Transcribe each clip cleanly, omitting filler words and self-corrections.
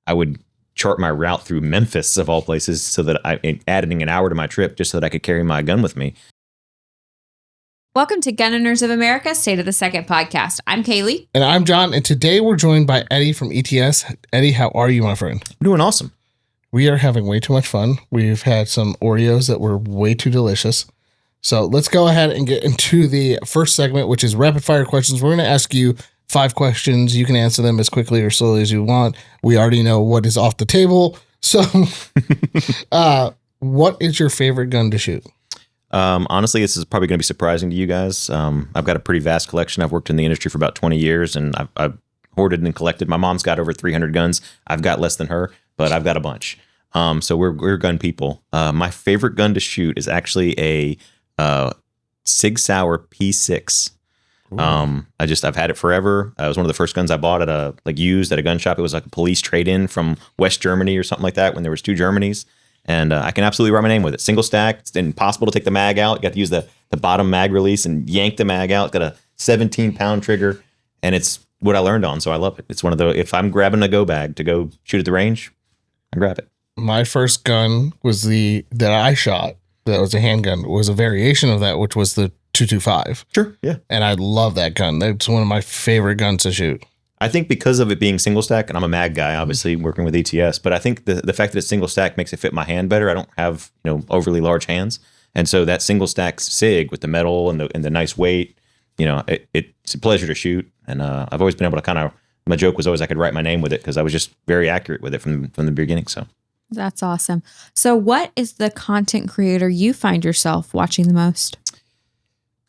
I would chart my route through Memphis of all places so that adding an hour to my trip just so that I could carry my gun with me. Welcome to Gun Owners of America State of the Second podcast. I'm Kailey. And I'm John. And today we're joined by Eddie from ETS. Eddie, how are you, my friend? I'm doing awesome. We are having way too much fun. We've had some Oreos that were way too delicious. So let's go ahead and get into the first segment, which is rapid fire questions. We're going to ask you 5 questions. You can answer them as quickly or slowly as you want. We already know what is off the table. So what is your favorite gun to shoot? Honestly, this is probably going to be surprising to you guys. I've got a pretty vast collection. I've worked in the industry for about 20 years, and I've hoarded and collected. My mom's got over 300 guns. I've got less than her, but I've got a bunch. So we're gun people. My favorite gun to shoot is actually a Sig Sauer P6. I've had it forever. It was one of the first guns I bought at used at a gun shop. It was like a police trade-in from West Germany or something like that when there was 2 Germanys. And I can absolutely write my name with it. Single stack. It's impossible to take the mag out. You got to use the bottom mag release and yank the mag out. It's got a 17-pound trigger, and it's what I learned on, so I love it. It's one of the, if I'm grabbing a go bag to go shoot at the range, I grab it. My first gun was that I shot. That was a handgun. It was a variation of that, which was the 225. Sure, yeah. And I love that gun. That's one of my favorite guns to shoot. I think because of it being single stack, and I'm a mag guy, obviously working with ETS, but I think the fact that it's single stack makes it fit my hand better. I don't have overly large hands, and so that single stack Sig with the metal and the nice weight, it's a pleasure to shoot. And I've always been able to my joke was always I could write my name with it because I was just very accurate with it from the beginning. So that's awesome. So what is the content creator you find yourself watching the most?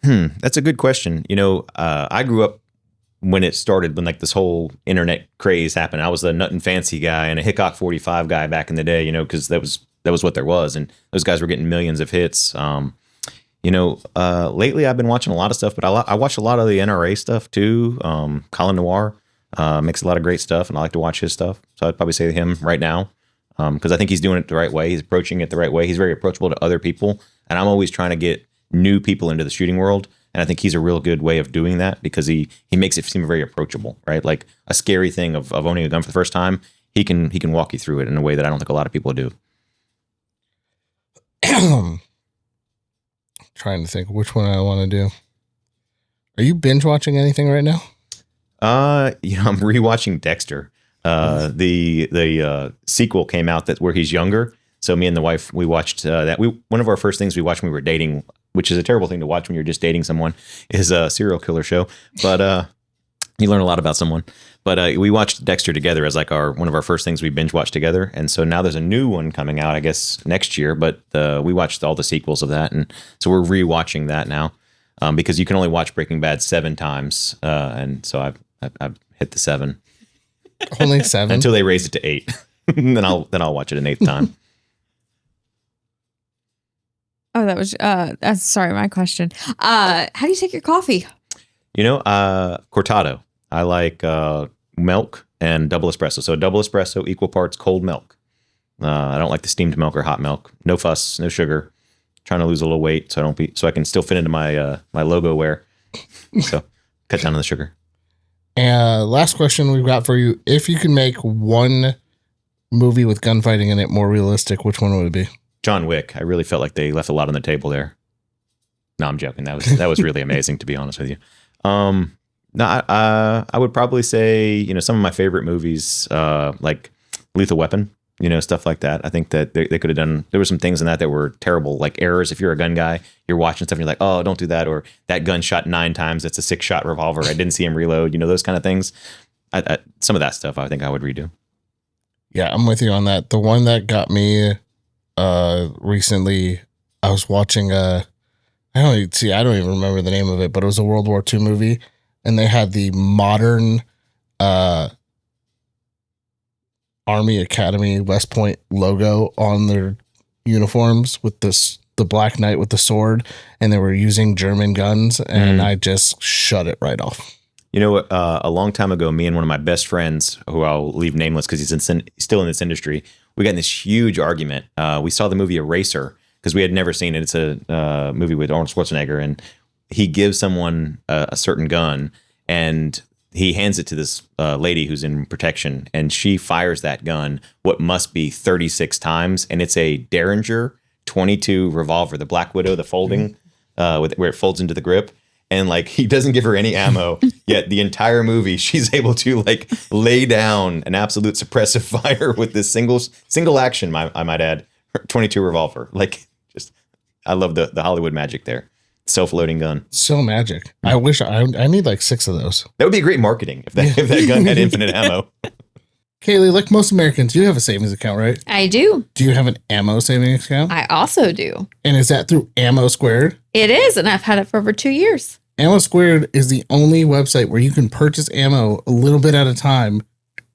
That's a good question. I grew up when it started, when this whole internet craze happened. I was the Nut and Fancy guy and a Hickok 45 guy back in the day, because that was what there was. And those guys were getting millions of hits. Lately I've been watching a lot of stuff, but I watch a lot of the NRA stuff too. Colin Noir makes a lot of great stuff, and I like to watch his stuff. So I'd probably say him right now, because I think he's doing it the right way. He's approaching it the right way. He's very approachable to other people. And I'm always trying to get new people into the shooting world. And I think he's a real good way of doing that because he makes it seem very approachable, right? Like a scary thing of owning a gun for the first time. He can walk you through it in a way that I don't think a lot of people do. Trying to think which one I want to do. Are you binge watching anything right now? I'm rewatching Dexter. The sequel came out where he's younger. So me and the wife, we watched that. One of our first things we watched when we were dating, which is a terrible thing to watch when you're just dating someone, is a serial killer show. But you learn a lot about someone. But we watched Dexter together as one of our first things we binge watched together. And so now there's a new one coming out, I guess, next year. But we watched all the sequels of that. And so we're rewatching that now because you can only watch Breaking Bad 7 times. And so I've hit the 7. Only 7? Until they raise it to 8. then I'll watch it an 8th time. Oh, that was, sorry, my question. How do you take your coffee? Cortado. I like milk and double espresso. So double espresso, equal parts cold milk. I don't like the steamed milk or hot milk. No fuss, no sugar. Trying to lose a little weight so I can still fit into my my logo wear. So cut down on the sugar. Last question we've got for you. If you could make one movie with gunfighting in it more realistic, which one would it be? John Wick. I really felt like they left a lot on the table there. No, I'm joking. That was really amazing, to be honest with you. I would probably say, some of my favorite movies, like Lethal Weapon, stuff like that. I think that they could have done, there were some things in that were terrible, like errors. If you're a gun guy, you're watching stuff and you're like, oh, don't do that. Or that gun shot 9 times. It's a 6-shot revolver. I didn't see him reload, those kind of things. Some of that stuff I think I would redo. Yeah, I'm with you on that. The one that got me recently, I was watching I don't even remember the name of it, but it was a World War II movie, and they had the modern Army Academy West Point logo on their uniforms with the Black Knight with the sword, and they were using German guns, and I just shut it right off. A long time ago, me and one of my best friends, who I'll leave nameless because he's still in this industry, we got in this huge argument. We saw the movie Eraser because we had never seen it. It's a movie with Arnold Schwarzenegger, and he gives someone a certain gun, and he hands it to this lady who's in protection, and she fires that gun what must be 36 times, and it's a Derringer 22 revolver, the Black Widow, the folding, where it folds into the grip. And like, he doesn't give her any ammo, yet the entire movie she's able to like lay down an absolute suppressive fire with this single action, I might add, 22 revolver. Like, just, I love the Hollywood magic there. Self-loading gun. So magic. I wish I need like 6 of those. That would be great marketing if that gun had infinite ammo. Kailey, like most Americans, you have a savings account, right? I do. Do you have an ammo savings account? I also do. And is that through Ammo²? It is, and I've had it for over 2 years. Ammo² is the only website where you can purchase ammo a little bit at a time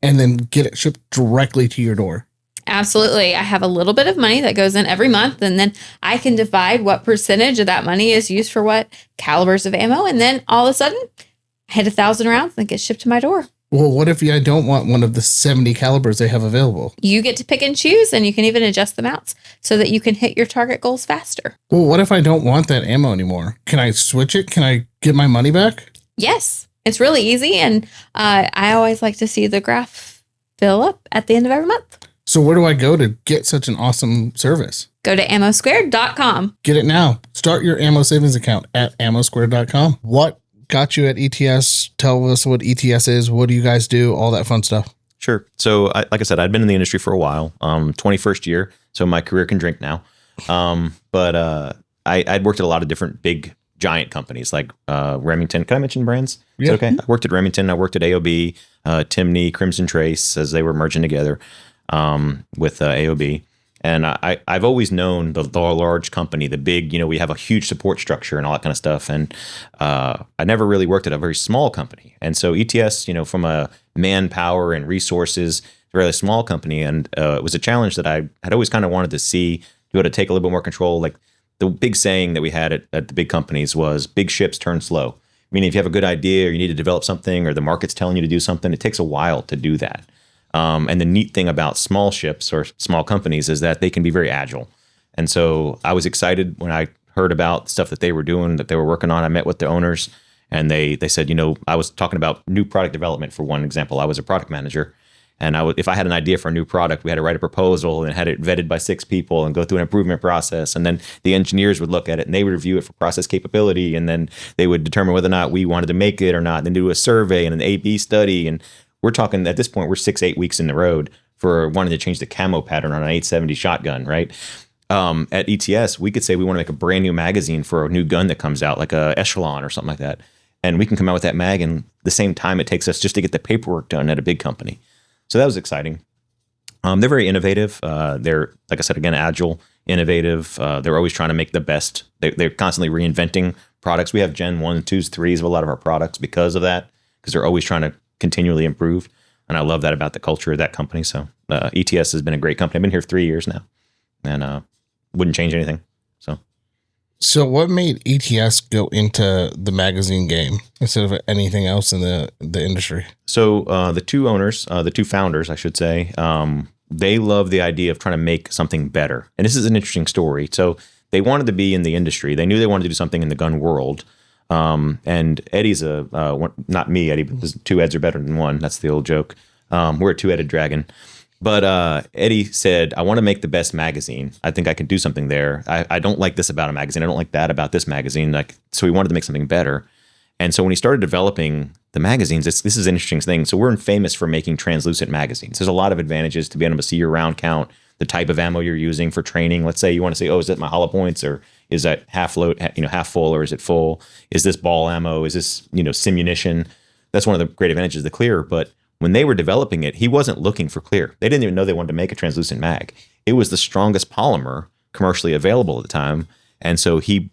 and then get it shipped directly to your door. Absolutely. I have a little bit of money that goes in every month, and then I can divide what percentage of that money is used for what calibers of ammo. And then all of a sudden, I hit 1,000 rounds and it gets shipped to my door. Well, what if I don't want one of the 70 calibers they have available? You get to pick and choose, and you can even adjust the mounts so that you can hit your target goals faster. Well, what if I don't want that ammo anymore? Can I switch it? Can I get my money back? Yes, it's really easy. And I always like to see the graph fill up at the end of every month. So where do I go to get such an awesome service? Go to ammo².com. Get it now. Start your ammo savings account at ammo².com. What got you at ETS? Tell us what ETS is. What do you guys do? All that fun stuff. Sure. So, like I said, I'd been in the industry for a while, 21st year. So my career can drink now. But I'd worked at a lot of different big giant companies like Remington. Can I mention brands? Yeah. Okay. I worked at Remington. I worked at AOB, Timney, Crimson Trace as they were merging together with AOB. And I've always known the large company, the big, we have a huge support structure and all that kind of stuff. And I never really worked at a very small company. And so ETS, from a manpower and resources, a really small company. And it was a challenge that I had always kind of wanted to see, to be able to take a little bit more control. Like the big saying that we had at the big companies was big ships turn slow. Meaning if you have a good idea or you need to develop something or the market's telling you to do something, it takes a while to do that. And the neat thing about small ships or small companies is that they can be very agile. And so I was excited when I heard about stuff that they were doing, that they were working on. I met with the owners and they said, I was talking about new product development for one example. I was a product manager. And if I had an idea for a new product, we had to write a proposal and had it vetted by 6 people and go through an improvement process. And then the engineers would look at it and they would review it for process capability. And then they would determine whether or not we wanted to make it or not. And then do a survey and an A/B study. And we're talking at this point, we're 6-8 weeks in the road for wanting to change the camo pattern on an 870 shotgun, right? At ETS, we could say we want to make a brand new magazine for a new gun that comes out, like a Echelon or something like that. And we can come out with that mag in the same time it takes us just to get the paperwork done at a big company. So that was exciting. They're very innovative. They're, like I said, again, agile, innovative. They're always trying to make the best. They're constantly reinventing products. We have Gen 1, 2s, 3s of a lot of our products because of that, because they're always trying to continually improve. And I love that about the culture of that company. So ETS has been a great company. I've been here 3 years now and wouldn't change anything. So what made ETS go into the magazine game instead of anything else in the industry? So the two owners, the two founders, I should say, they love the idea of trying to make something better. And this is an interesting story. So they wanted to be in the industry. They knew they wanted to do something in the gun world. And Eddie's not me, Eddie, but 2 Eds are better than one. That's the old joke. We're a 2-headed dragon. But Eddie said, I want to make the best magazine. I think I can do something there. I don't like this about a magazine. I don't like that about this magazine. So he wanted to make something better. And so when he started developing the magazines, this is an interesting thing. So we're famous for making translucent magazines. There's a lot of advantages to being able to see your round count, the type of ammo you're using for training. Let's say you want to say, is that my hollow points, or is that half load, half full, or is it full? Is this ball ammo? Is this, simunition? That's one of the great advantages of the clear. But when they were developing it, he wasn't looking for clear. They didn't even know they wanted to make a translucent mag. It was the strongest polymer commercially available at the time. And so he,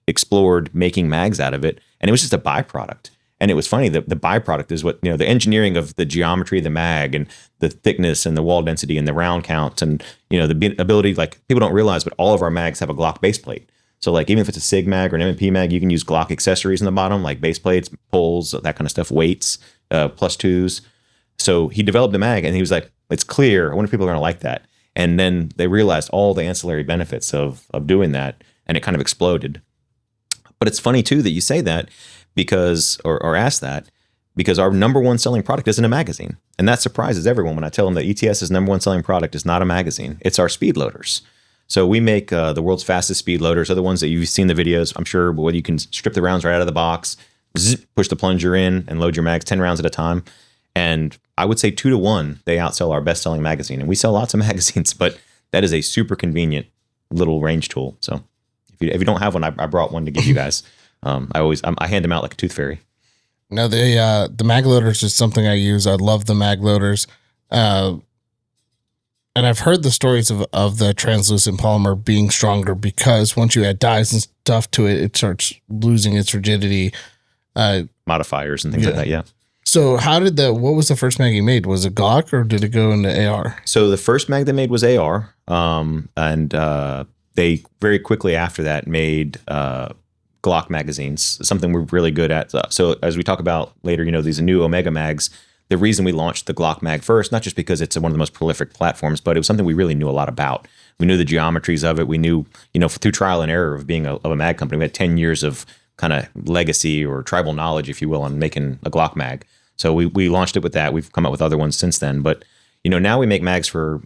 explored making mags out of it. And it was just a byproduct. And it was funny that the byproduct is what, the engineering of the geometry of the mag and the thickness and the wall density and the round count and, the ability, like people don't realize, but all of our mags have a Glock base plate. So like, even if it's a SIG mag or an M&P mag, you can use Glock accessories in the bottom, like base plates, pulls, that kind of stuff, weights, +2s. So he developed the mag and he was like, it's clear. I wonder if people are going to like that. And then they realized all the ancillary benefits of doing that. And it kind of exploded. But it's funny too that you say that because, or ask that, because our number one selling product isn't a magazine. And that surprises everyone when I tell them that ETS's number one selling product is not a magazine. It's our speed loaders. So we make the world's fastest speed loaders, are the ones that you've seen the videos, I'm sure, where you can strip the rounds right out of the box, push the plunger in and load your mags 10 rounds at a time. And I would say 2 to 1, they outsell our best selling magazine. And we sell lots of magazines, but that is a super convenient little range tool. So if you don't have one, I brought one to give you guys. I hand them out like a tooth fairy. No, the mag loaders is something I use. I love the mag loaders. And I've heard the stories of the translucent polymer being stronger because once you add dyes and stuff to it, it starts losing its rigidity. Modifiers and things like that, yeah. So what was the first mag you made? Was it Glock or did it go into AR? So the first mag they made was AR. They very quickly after that made Glock magazines, something we're really good at. So as we talk about later, these new Omega mags, the reason we launched the Glock mag first, not just because it's one of the most prolific platforms, but it was something we really knew a lot about. We knew the geometries of it. We knew, through trial and error of being of a mag company, we had 10 years of kind of legacy or tribal knowledge, if you will, on making a Glock mag. So we launched it with that. We've come up with other ones since then. But, now we make mags for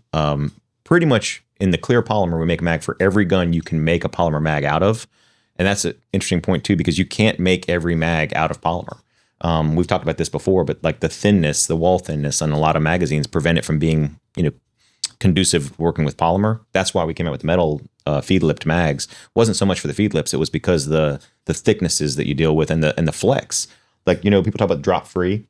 pretty much in the clear polymer, we make a mag for every gun you can make a polymer mag out of. And that's an interesting point too, because you can't make every mag out of polymer. We've talked about this before, but like the wall thinness on a lot of magazines prevent it from being, conducive working with polymer. That's why we came out with metal feed lipped mags. It wasn't so much for the feed lips. It was because the thicknesses that you deal with and the flex. Like, people talk about drop free.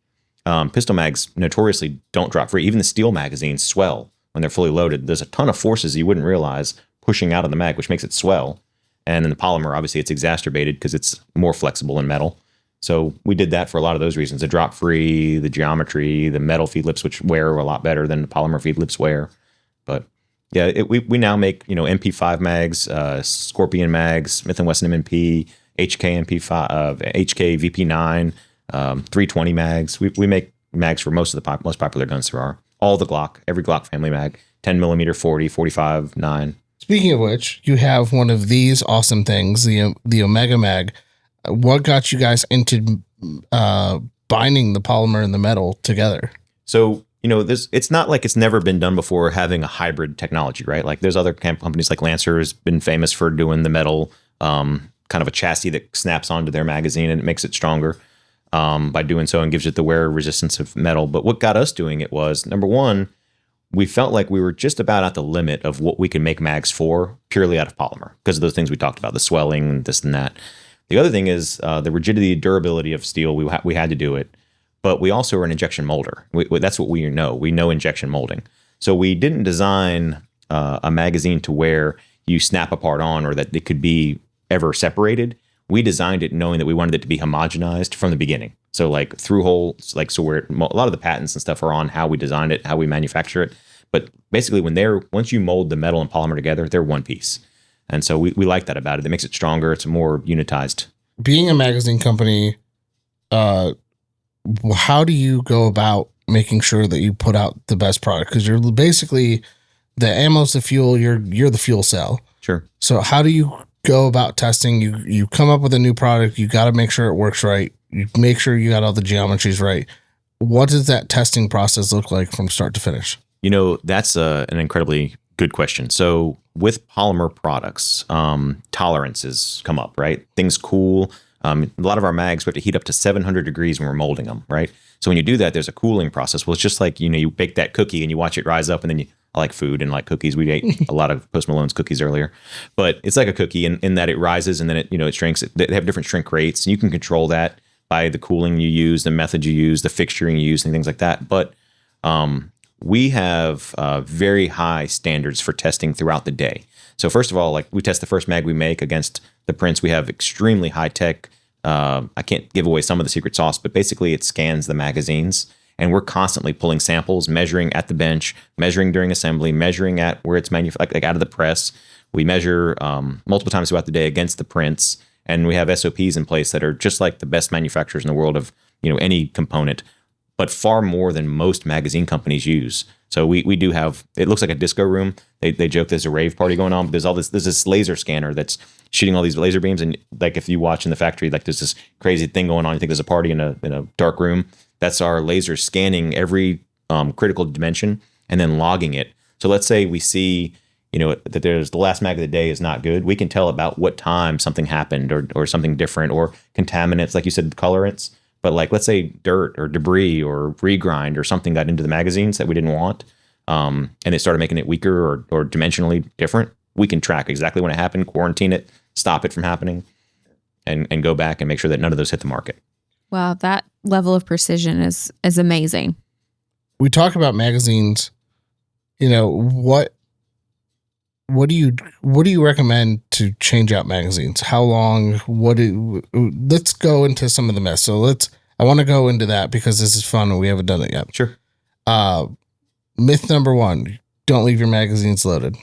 Pistol mags notoriously don't drop free. Even the steel magazines swell when they're fully loaded. There's a ton of forces you wouldn't realize pushing out of the mag, which makes it swell. And in the polymer, obviously, it's exacerbated because it's more flexible than metal. So we did that for a lot of those reasons. The drop free, the geometry, the metal feed lips, which wear a lot better than the polymer feed lips wear. But yeah, we now make, MP5 mags, Scorpion mags, Smith & Wesson M&P, HK MP5, HK VP9, 320 mags. We make mags for most of the most popular guns there are. All the Glock, every Glock family mag, 10 millimeter, 40, 45, 9. Speaking of which, you have one of these awesome things, the Omega mag. What got you guys into binding the polymer and the metal together? So, it's not like it's never been done before having a hybrid technology, right? Like there's other companies like Lancer has been famous for doing the metal, kind of a chassis that snaps onto their magazine and it makes it stronger by doing so and gives it the wear resistance of metal. But what got us doing it was, number one, we felt like we were just about at the limit of what we can make mags for purely out of polymer because of those things we talked about, the swelling, this and that. The other thing is the rigidity, durability of steel. We had to do it, but we also are an injection molder. That's what we know. We know injection molding. So we didn't design a magazine to where you snap a part on or that it could be ever separated. We designed it knowing that we wanted it to be homogenized from the beginning. So like through holes, a lot of the patents and stuff are on how we designed it, how we manufacture it. But basically once you mold the metal and polymer together, they're one piece. And so we like that about it. It makes it stronger. It's more unitized. Being a magazine company, how do you go about making sure that you put out the best product? Because you're basically the ammo's the fuel. You're the fuel cell. Sure. So how do you go about testing? You come up with a new product. You got to make sure it works right. You make sure you got all the geometries right. What does that testing process look like from start to finish? That's an incredibly good question. So with polymer products, tolerances come up, right? Things cool. A lot of our mags, we have to heat up to 700 degrees when we're molding them, right? So when you do that, there's a cooling process. Well, it's just like, you bake that cookie and you watch it rise up and then I like food and like cookies. We ate a lot of Post Malone's cookies earlier, but it's like a cookie in that it rises and then it shrinks. They have different shrink rates and you can control that by the cooling you use, the method you use, the fixturing you use and things like that. But we have very high standards for testing throughout the day. So first of all, like we test the first mag we make against the prints. We have extremely high tech. I can't give away some of the secret sauce, but basically it scans the magazines and we're constantly pulling samples, measuring at the bench, measuring during assembly, measuring at where it's manufactured, like out of the press. We measure multiple times throughout the day against the prints, and we have SOPs in place that are just like the best manufacturers in the world of any component. but far more than most magazine companies use. So we do have, it looks like a disco room. They joke there's a rave party going on, but there's this laser scanner that's shooting all these laser beams. And like, if you watch in the factory, like there's this crazy thing going on. You think there's a party in a dark room. That's our laser scanning every critical dimension and then logging it. So let's say we see, that there's the last mag of the day is not good. We can tell about what time something happened or something different, or contaminants, like you said, colorants. But like, let's say dirt or debris or regrind or something got into the magazines that we didn't want, and it started making it weaker or dimensionally different. We can track exactly when it happened, quarantine it, stop it from happening, and go back and make sure that none of those hit the market. Wow, that level of precision is amazing. We talk about magazines. What do you recommend to change out magazines? How long? Let's go into some of the mess. So I want to go into that because this is fun and we haven't done it yet. Sure. Myth number 1, don't leave your magazines loaded.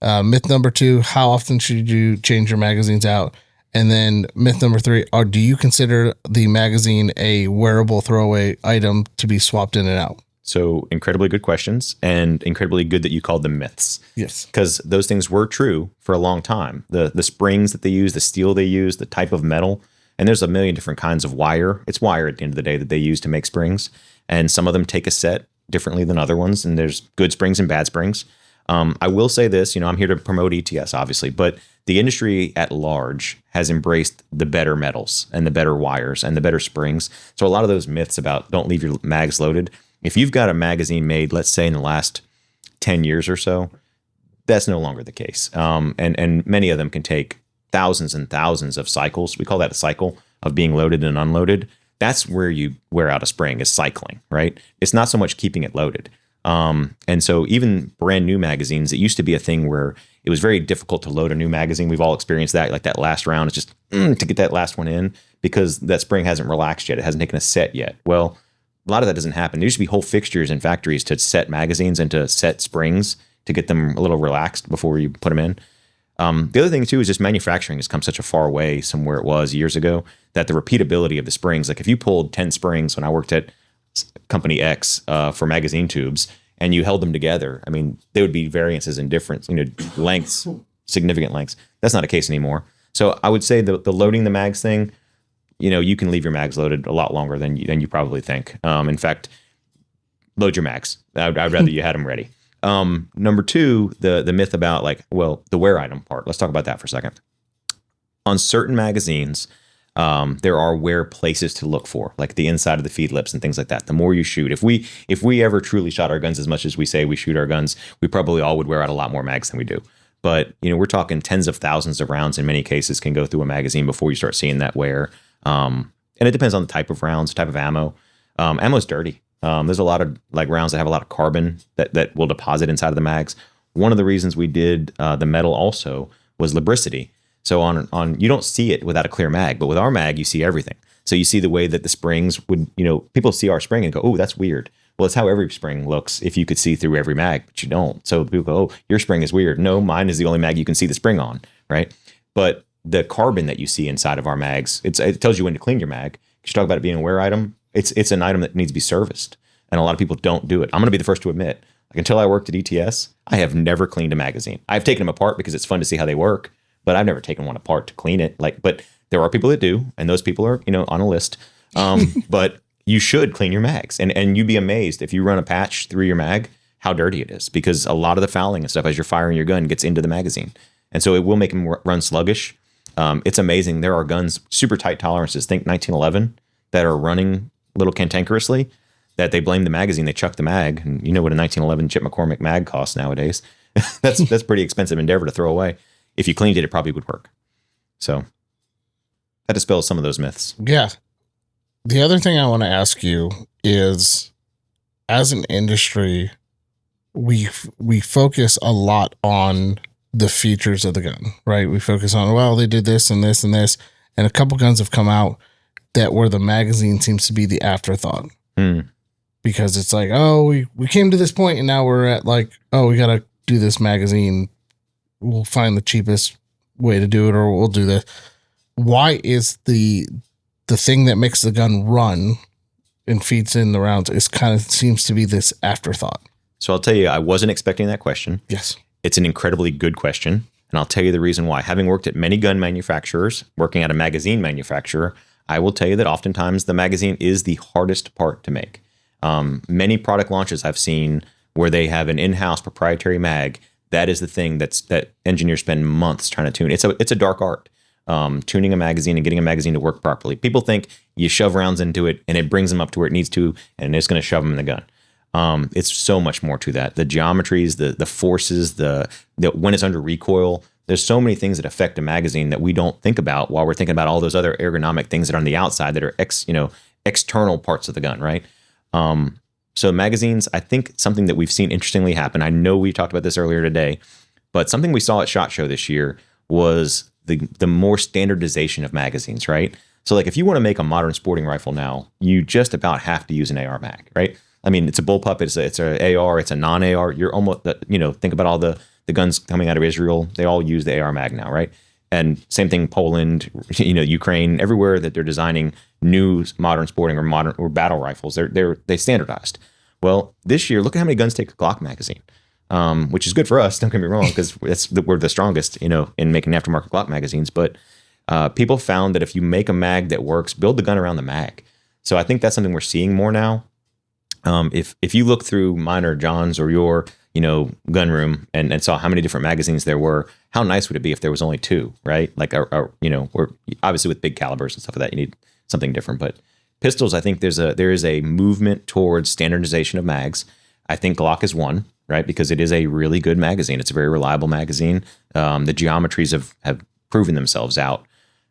Myth number 2, how often should you change your magazines out? And then myth number 3, do you consider the magazine a wearable throwaway item to be swapped in and out? So incredibly good questions, and incredibly good that you called them myths. Yes. Because those things were true for a long time. The springs that they use, the steel they use, the type of metal, and there's a million different kinds of wire. It's wire at the end of the day that they use to make springs. And some of them take a set differently than other ones. And there's good springs and bad springs. I will say this, I'm here to promote ETS, obviously, but the industry at large has embraced the better metals and the better wires and the better springs. So a lot of those myths about don't leave your mags loaded, if you've got a magazine made, let's say in the last 10 years or so, that's no longer the case. And many of them can take thousands and thousands of cycles. We call that a cycle of being loaded and unloaded. That's where you wear out a spring, is cycling, right? It's not so much keeping it loaded. And so even brand new magazines, it used to be a thing where it was very difficult to load a new magazine. We've all experienced that. Like that last round, it's just to get that last one in because that spring hasn't relaxed yet. It hasn't taken a set yet. Well, a lot of that doesn't happen. There used to be whole fixtures in factories to set magazines and to set springs to get them a little relaxed before you put them in. The other thing too is just manufacturing has come such a far way from where it was years ago that the repeatability of the springs, like if you pulled 10 springs when I worked at company X for magazine tubes and you held them together, I mean, there would be variances in different, lengths, significant lengths. That's not the case anymore. So I would say the loading the mags thing, you can leave your mags loaded a lot longer than you probably think. In fact, load your mags. I'd rather you had them ready. Number 2, the myth about the wear item part. Let's talk about that for a second. On certain magazines, there are wear places to look for, like the inside of the feed lips and things like that. The more you shoot, if we ever truly shot our guns as much as we say we shoot our guns, we probably all would wear out a lot more mags than we do. But we're talking tens of thousands of rounds in many cases can go through a magazine before you start seeing that wear. And it depends on the type of rounds, type of ammo. Ammo's dirty. There's a lot of rounds that have a lot of carbon that will deposit inside of the mags. One of the reasons we did the metal also was lubricity. So on you don't see it without a clear mag, but with our mag you see everything. So you see the way that the springs would, people see our spring and go, oh, that's weird. Well, it's how every spring looks if you could see through every mag, but you don't. So people go, oh, your spring is weird. No, mine is the only mag you can see the spring on, right? But the carbon that you see inside of our mags, it tells you when to clean your mag. You talk about it being a wear item. It's an item that needs to be serviced. And a lot of people don't do it. I'm going to be the first to admit, until I worked at ETS, I have never cleaned a magazine. I've taken them apart because it's fun to see how they work, but I've never taken one apart to clean it. But there are people that do, and those people are, on a list. But you should clean your mags. And you'd be amazed if you run a patch through your mag, how dirty it is, because a lot of the fouling and stuff as you're firing your gun gets into the magazine. And so it will make them run sluggish. It's amazing. There are guns, super tight tolerances, think 1911, that are running a little cantankerously, that they blame the magazine, they chuck the mag. And you know what a 1911 Chip McCormick mag costs nowadays. That's pretty expensive endeavor to throw away. If you cleaned it, it probably would work. So that dispels some of those myths. Yeah. The other thing I want to ask you is, as an industry, we focus a lot on the features of the gun, right? We focus on, well, they did this and this and this, and a couple guns have come out that where the magazine seems to be the afterthought. Because it's like, oh, we came to this point and now we're at oh, we got to do this magazine. We'll find the cheapest way to do it, or we'll do this. Why is the thing that makes the gun run and feeds in the rounds is kind of seems to be this afterthought. So I'll tell you, I wasn't expecting that question. Yes. It's an incredibly good question. And I'll tell you the reason why. Having worked at many gun manufacturers, working at a magazine manufacturer, I will tell you that oftentimes the magazine is the hardest part to make. Many product launches I've seen where they have an in-house proprietary mag. That is the thing that engineers spend months trying to tune. It's a dark art. Tuning a magazine and getting a magazine to work properly. People think you shove rounds into it and it brings them up to where it needs to, and it's going to shove them in the gun. It's so much more to that. The geometries, the forces, the when it's under recoil. There's so many things that affect a magazine that we don't think about while we're thinking about all those other ergonomic things that are on the outside that are external parts of the gun, right? So magazines, I think something that we've seen interestingly happen. I know we talked about this earlier today, but something we saw at SHOT Show this year was the more standardization of magazines, right? So like if you want to make a modern sporting rifle now, you just about have to use an AR mag, right? I mean, it's a bullpup, it's a AR, it's a non-AR. You're almost, think about all the guns coming out of Israel. They all use the AR mag now, right? And same thing, Poland, Ukraine, everywhere that they're designing new modern sporting or battle rifles, they standardized. Well, this year, look at how many guns take a Glock magazine. Which is good for us. Don't get me wrong, because we're the strongest, in making aftermarket Glock magazines. But people found that if you make a mag that works, build the gun around the mag. So I think that's something we're seeing more now. If you look through mine or John's or your gun room and saw how many different magazines there were, how nice would it be if there was only two, right? Like or obviously with big calibers and stuff like that, you need something different. But pistols, I think there is a movement towards standardization of mags. I think Glock is one. Right, because it is a really good magazine. It's a very reliable magazine. The geometries have proven themselves out.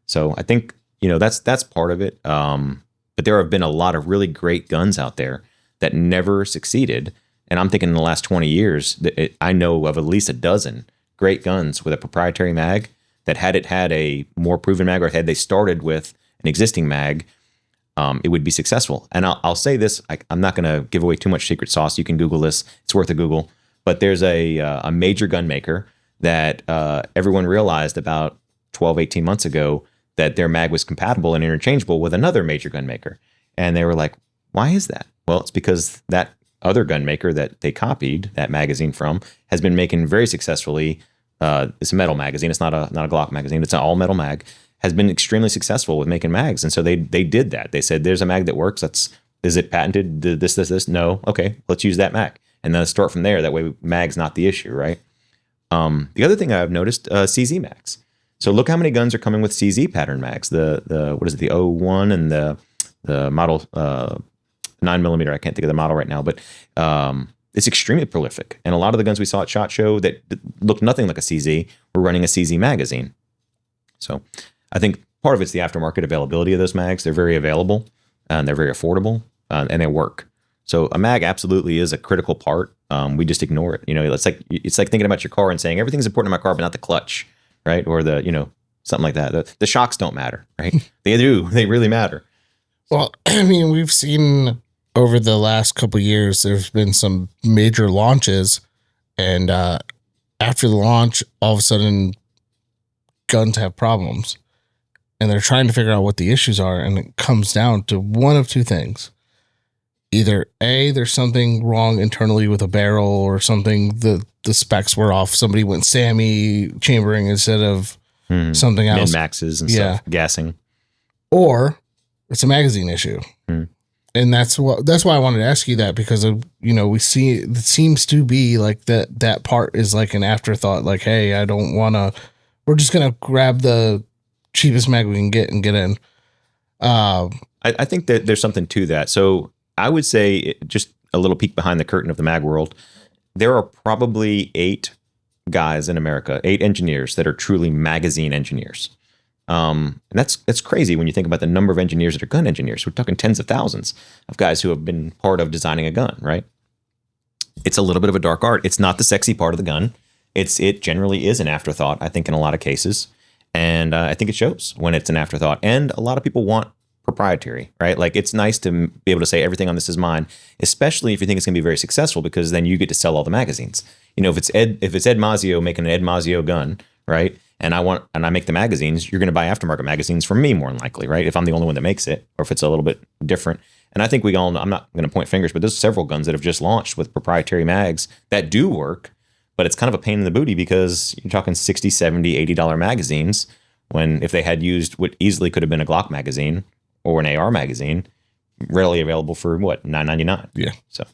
So I think that's part of it. But there have been a lot of really great guns out there that never succeeded. And I'm thinking in the last 20 years, I know of at least a dozen great guns with a proprietary mag that had it had a more proven mag, or had they started with an existing mag, it would be successful. And I'll say this, I'm not going to give away too much secret sauce. You can Google this. It's worth a Google. But there's a major gun maker that everyone realized about 12, 18 months ago that their mag was compatible and interchangeable with another major gun maker. And they were like, why is that? Well, it's because that other gun maker that they copied that magazine from has been making very successfully, it's a metal magazine. It's not a Glock magazine. It's an all metal mag. Has been extremely successful with making mags. And so they did that. They said, there's a mag that works. Is it patented? This? No. Okay, let's use that mag. And then start from there. That way mag's not the issue, right? The other thing I've noticed, CZ mags. So look how many guns are coming with CZ pattern mags. The what is it, the 01 and the model 9mm. I can't think of the model right now, but it's extremely prolific. And a lot of the guns we saw at SHOT Show that looked nothing like a CZ were running a CZ magazine. So I think part of it's the aftermarket availability of those mags. They're very available and they're very affordable and they work. So a mag absolutely is a critical part. We just ignore it. It's like thinking about your car and saying everything's important in my car, but not the clutch, right? Or something like that. The shocks don't matter, right? They do. They really matter. Well, I mean, we've seen over the last couple of years, there's been some major launches, and after the launch, all of a sudden, guns have problems, and they're trying to figure out what the issues are, and it comes down to one of two things. Either A, there's something wrong internally with a barrel or something, the specs were off. Somebody went SAMI chambering instead of something else. Min-maxes and stuff, gassing. Or it's a magazine issue. And that's why I wanted to ask you that, because of, we see it seems to be like that part is like an afterthought. Like, hey, we're just going to grab the cheapest mag we can get and get in. I think that there's something to that. So I would say, just a little peek behind the curtain of the mag world, there are probably 8 guys in America, 8 engineers that are truly magazine engineers. And that's crazy when you think about the number of engineers that are gun engineers. We're talking tens of thousands of guys who have been part of designing a gun, right? It's a little bit of a dark art. It's not the sexy part of the gun. It generally is an afterthought, I think, in a lot of cases. And I think it shows when it's an afterthought. And a lot of people want proprietary, right? Like, it's nice to be able to say everything on this is mine, especially if you think it's going to be very successful, because then you get to sell all the magazines. If it's Ed Mazzio making an Ed Mazzio gun, right? And I make the magazines, you're going to buy aftermarket magazines from me more than likely, right? If I'm the only one that makes it, or if it's a little bit different. And I think we all know, I'm not going to point fingers, but there's several guns that have just launched with proprietary mags that do work, but it's kind of a pain in the booty because you're talking $60, $70, $80 magazines when if they had used what easily could have been a Glock magazine or an AR magazine, rarely available for what, $9.99. Yeah. So,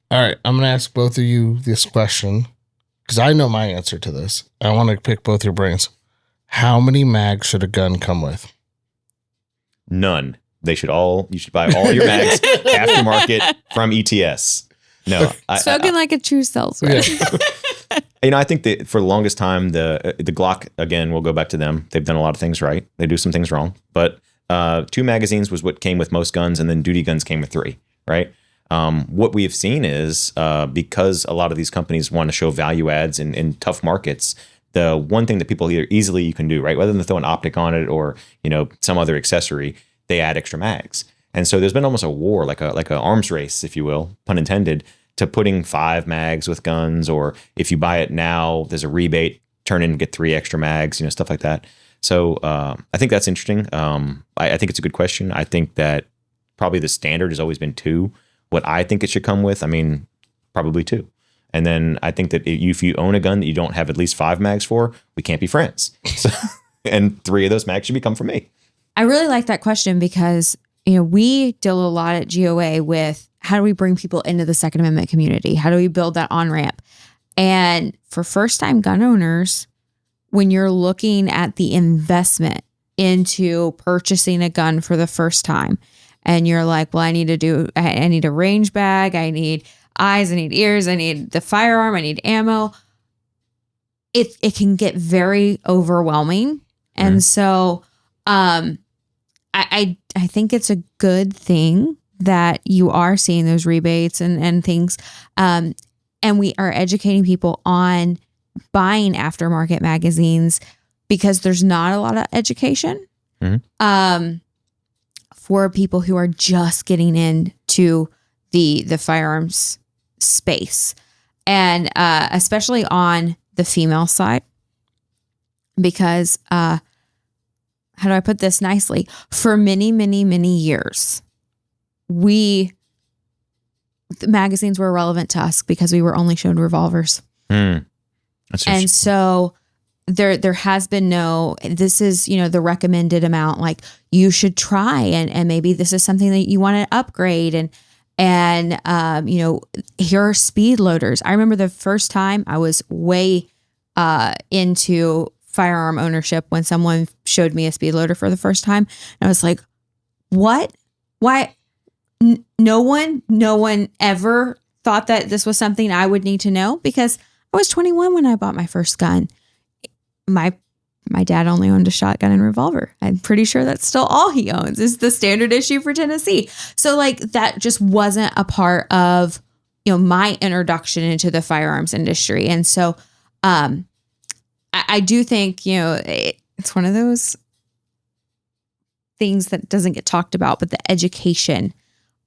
all right, I'm going to ask both of you this question because I know my answer to this. I want to pick both your brains. How many mags should a gun come with? none. You should buy all your mags aftermarket from ETS. No, Spoken like a true salesman. Yeah. I think that for the longest time, the Glock, again, we'll go back to them. They've done a lot of things right. They do some things wrong, but 2 magazines was what came with most guns, and then duty guns came with 3, right? What we have seen is because a lot of these companies want to show value adds in tough markets, the one thing that people you can do, right, rather than throw an optic on it or some other accessory, they add extra mags. And so there's been almost a war, like a arms race, if you will, pun intended, to putting 5 mags with guns, or if you buy it now, there's a rebate, turn in and get 3 extra mags, stuff like that. So I think that's interesting. I think it's a good question. I think that probably the standard has always been 2. What I think it should come with, probably 2. And then I think that if you own a gun that you don't have at least 5 mags for, we can't be friends. So, and 3 of those mags should come from me. I really like that question because, we deal a lot at GOA with how do we bring people into the Second Amendment community? How do we build that on-ramp? And for first-time gun owners, when you're looking at the investment into purchasing a gun for the first time, and you're like, well, I need a range bag, I need eyes, I need ears, I need the firearm, I need ammo. It can get very overwhelming. And so I think it's a good thing that you are seeing those rebates and things. And we are educating people on buying aftermarket magazines because there's not a lot of education for people who are just getting into the firearms space. And especially on the female side, because how do I put this nicely? For many, many, many years, the magazines were irrelevant to us because we were only shown revolvers. And so there has been this is, the recommended amount, like you should try, and maybe this is something that you want to upgrade. And here are speed loaders. I remember the first time I was way into firearm ownership when someone showed me a speed loader for the first time. And I was like, what? Why? No one ever thought that this was something I would need to know, because I was 21 when I bought my first gun. My dad only owned a shotgun and revolver. I'm pretty sure that's still all he owns is the standard issue for Tennessee. So that just wasn't a part of, my introduction into the firearms industry. And so, I do think, it's one of those things that doesn't get talked about, but the education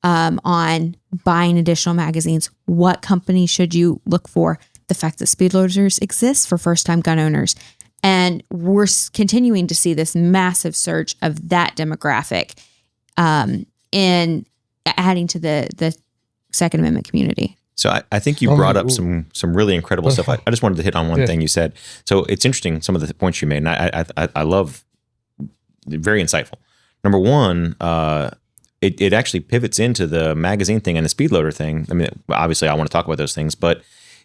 on buying additional magazines, what company should you look for, the fact that speed loaders exist for first-time gun owners. And we're continuing to see this massive surge of that demographic in adding to the Second Amendment community. So I think you brought up some really incredible stuff. I just wanted to hit on one thing you said. So it's interesting, some of the points you made, and I love, very insightful. Number one, it actually pivots into the magazine thing and the speed loader thing. I mean, obviously I want to talk about those things, but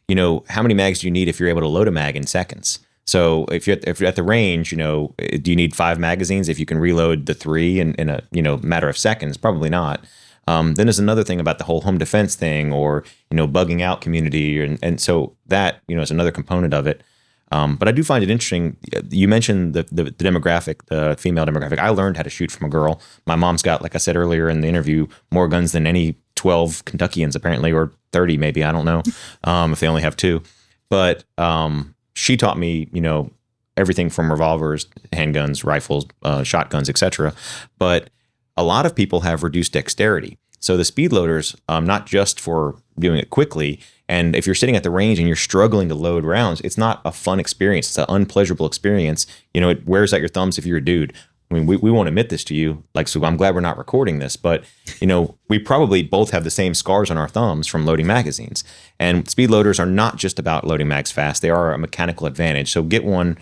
how many mags do you need if you're able to load a mag in seconds? So if you're at the range, do you need 5 magazines if you can reload the 3 in a matter of seconds? Probably not. Then there's another thing about the whole home defense thing, or bugging out community, and so that is another component of it. But I do find it interesting. You mentioned the demographic, the female demographic. I learned how to shoot from a girl. My mom's got, like I said earlier in the interview, more guns than any 12 Kentuckians apparently, or 30 maybe. I don't know if they only have 2. But she taught me, everything from revolvers, handguns, rifles, shotguns, etc. But a lot of people have reduced dexterity. So the speed loaders, not just for doing it quickly, and if you're sitting at the range and you're struggling to load rounds, it's not a fun experience. It's an unpleasurable experience. It wears out your thumbs if you're a dude. I mean, we won't admit this to you. Like, so I'm glad we're not recording this, but we probably both have the same scars on our thumbs from loading magazines. And speed loaders are not just about loading mags fast. They are a mechanical advantage. So get one,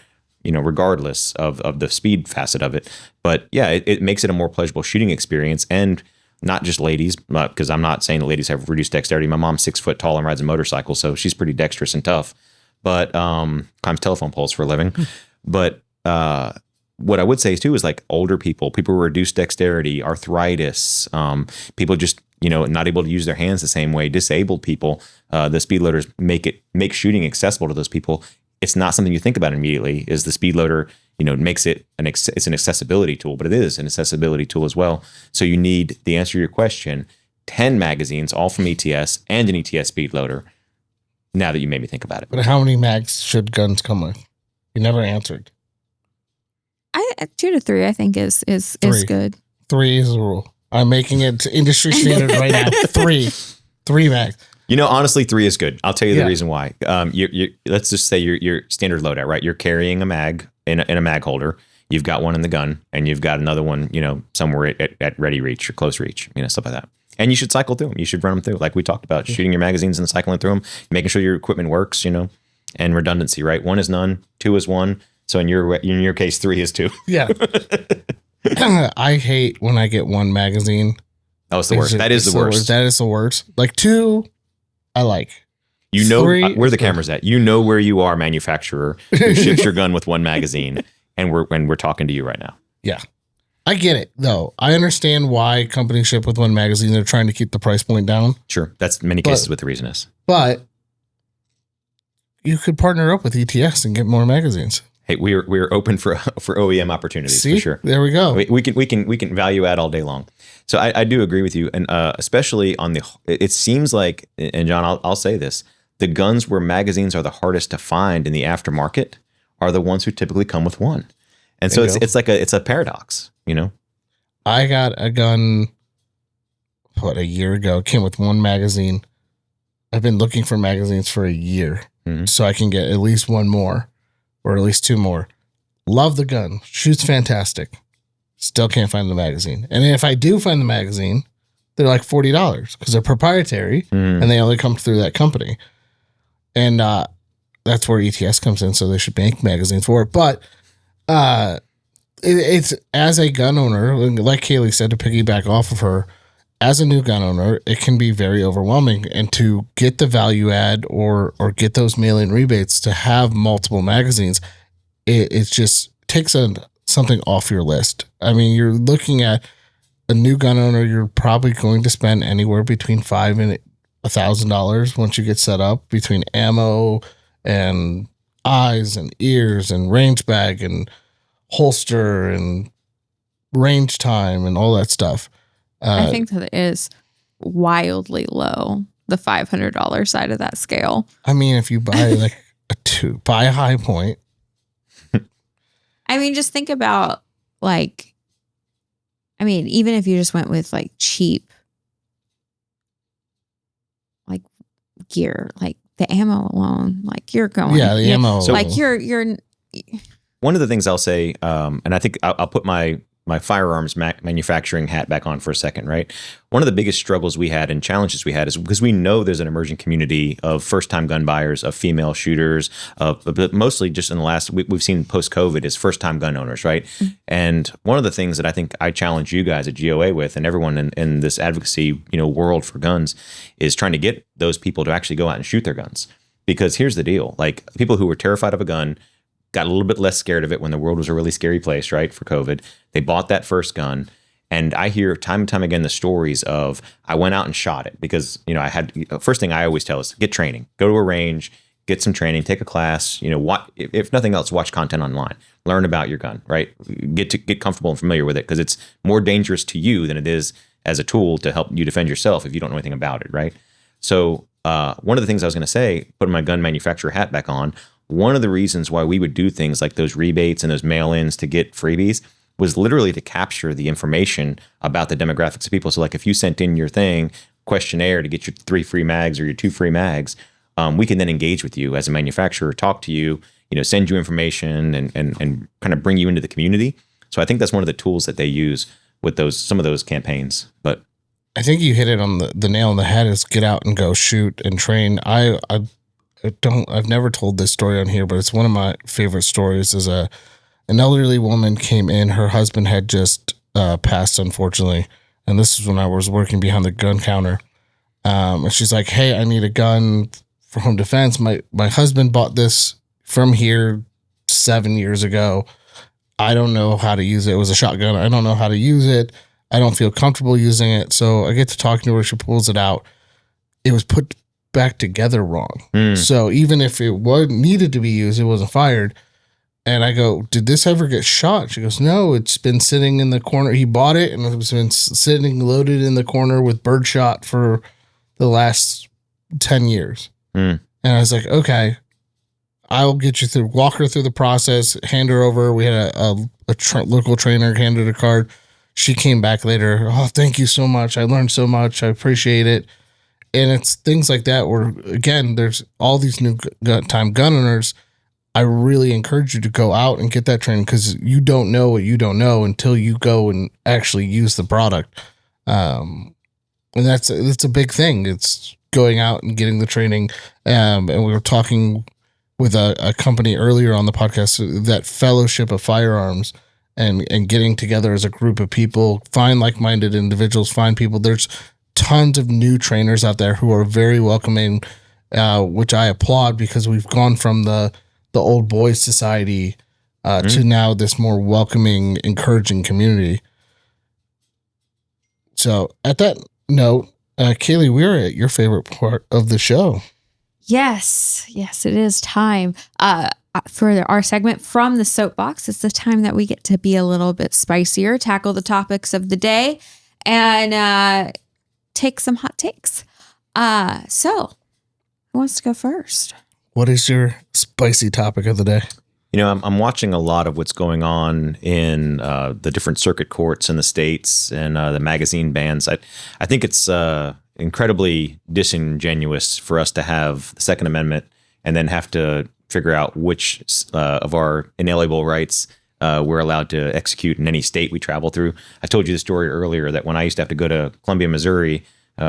regardless of the speed facet of it. But yeah, it makes it a more pleasurable shooting experience. And not just ladies, because I'm not saying that ladies have reduced dexterity. My mom's 6 foot tall and rides a motorcycle, so she's pretty dexterous and tough, but climbs telephone poles for a living. But what I would say too is like older people with reduced dexterity, arthritis, people just not able to use their hands the same way, disabled people. The speed loaders make shooting accessible to those people. It's not something you think about immediately. Is the speed loader makes it it's an accessibility tool, but it is an accessibility tool as well. So you need, the answer to your question, 10 magazines, all from ETS and an ETS speed loader. Now that you made me think about it, But how many mags should guns come with? You never answered. 2 to 3, I think is 3. good. 3 is the rule. I'm making it industry standard right now. 3 mags. Honestly, 3 is good. I'll tell you the Yeah. reason why. Let's just say your standard loadout, right? You're carrying a mag in a mag holder. You've got one in the gun, and you've got another one, somewhere at ready reach or close reach, stuff like that. And you should cycle through them. You should run them through, like we talked about, shooting your magazines and cycling through them, making sure your equipment works, and redundancy, right? 1 is none, 2 is 1. So in your case, 3 is 2. Yeah. I hate when I get 1 magazine. Oh, it's the worst. That is the worst. That is the worst. Like 2, I like. 3 where the camera's at. Where you are, manufacturer, who ships your gun with 1 magazine, and we're talking to you right now. Yeah. I get it, though. I understand why companies ship with 1 magazine. They're trying to keep the price point down. Sure. That's many cases what the reason is. But you could partner up with ETS and get more magazines. Hey, we're open for OEM opportunities. See? For sure. There we go. We can value add all day long. So I do agree with you, and especially on it seems like, and John, I'll say this: the guns where magazines are the hardest to find in the aftermarket are the ones who typically come with 1. And so it's a paradox, I got a gun, a year ago. It came with 1 magazine. I've been looking for magazines for a year, so I can get at least 1 more, or at least 2 more. Love the gun. Shoots fantastic. Still can't find the magazine. And if I do find the magazine, they're like $40 because they're proprietary and they only come through that company. And that's where ETS comes in. So they should make magazines for it. But it's, as a gun owner, like Kailey said, to piggyback off of her, as a new gun owner, it can be very overwhelming. And to get the value add or get those mail-in rebates to have multiple magazines, it just takes something off your list. I mean, you're looking at a new gun owner, you're probably going to spend anywhere between $500 and $1,000 once you get set up, between ammo and eyes and ears and range bag and holster and range time and all that stuff. I think that it is wildly low, the $500 side of that scale. I mean, if you buy like buy a high point. I mean, just think about even if you just went with like cheap, like gear, like the ammo alone, like you're going. Yeah, the ammo. So, like you're. One of the things I'll say, and I think I'll put my firearms manufacturing hat back on for a second, right? One of the biggest struggles we had and challenges we had is because we know there's an emerging community of first-time gun buyers, of female shooters, but mostly just in the last, we've seen post-COVID is first-time gun owners, right? Mm-hmm. And one of the things that I think I challenge you guys at GOA with, and everyone in this advocacy world for guns, is trying to get those people to actually go out and shoot their guns. Because here's the deal, like people who were terrified of a gun got a little bit less scared of it when the world was a really scary place, right, for COVID. They bought that first gun. And I hear time and time again the stories of, I went out and shot it because, I had, first thing I always tell is get training, go to a range, get some training, take a class, if nothing else, watch content online, learn about your gun, right? Get comfortable and familiar with it because it's more dangerous to you than it is as a tool to help you defend yourself if you don't know anything about it, right? So one of the things I was going to say, putting my gun manufacturer hat back on, one of the reasons why we would do things like those rebates and those mail-ins to get freebies was literally to capture the information about the demographics of people. So like if you sent in your questionnaire to get your 3 free mags or your 2 free mags, we can then engage with you as a manufacturer, talk to you, send you information and kind of bring you into the community. So I think that's one of the tools that they use with some of those campaigns. But I think you hit it on the nail on the head is get out and go shoot and train. I've never told this story on here, but it's one of my favorite stories. Is an elderly woman came in, her husband had just passed, unfortunately. And this is when I was working behind the gun counter. And she's like, hey, I need a gun for home defense. My husband bought this from here 7 years ago. I don't know how to use it. It was a shotgun. I don't know how to use it. I don't feel comfortable using it. So I get to talking to her. She pulls it out. It was put back together wrong. So even if it needed to be used, it wasn't fired. And I go, did this ever get shot? She goes, no, it's been sitting in the corner. He bought it and it's been sitting loaded in the corner with birdshot for the last 10 years. And I was like, okay, I'll get you through, walk her through the process, hand her over. We had a local trainer, handed her a card. She came back later. Oh, thank you so much. I learned so much. I appreciate it. And it's things like that where, again, there's all these new time gun owners. I really encourage you to go out and get that training because you don't know what you don't know until you go and actually use the product. And that's a big thing. It's going out and getting the training. And we were talking with a company earlier on the podcast, that fellowship of firearms and getting together as a group of people, find like-minded individuals, find people. There's tons of new trainers out there who are very welcoming, which I applaud because we've gone from the old boys society to now this more welcoming, encouraging community. So at that note, Kailey, we're at your favorite part of the show. Yes, it is time for our segment From the Soapbox. It's the time that we get to be a little bit spicier, tackle the topics of the day, and take some hot takes. So, who wants to go first? What is your spicy topic of the day? You know, I'm watching a lot of what's going on in the different circuit courts in the states and the magazine bans. I think it's incredibly disingenuous for us to have the Second Amendment and then have to figure out which of our inalienable rights we're allowed to execute in any state we travel through. I told you the story earlier that when I used to have to go to Columbia, Missouri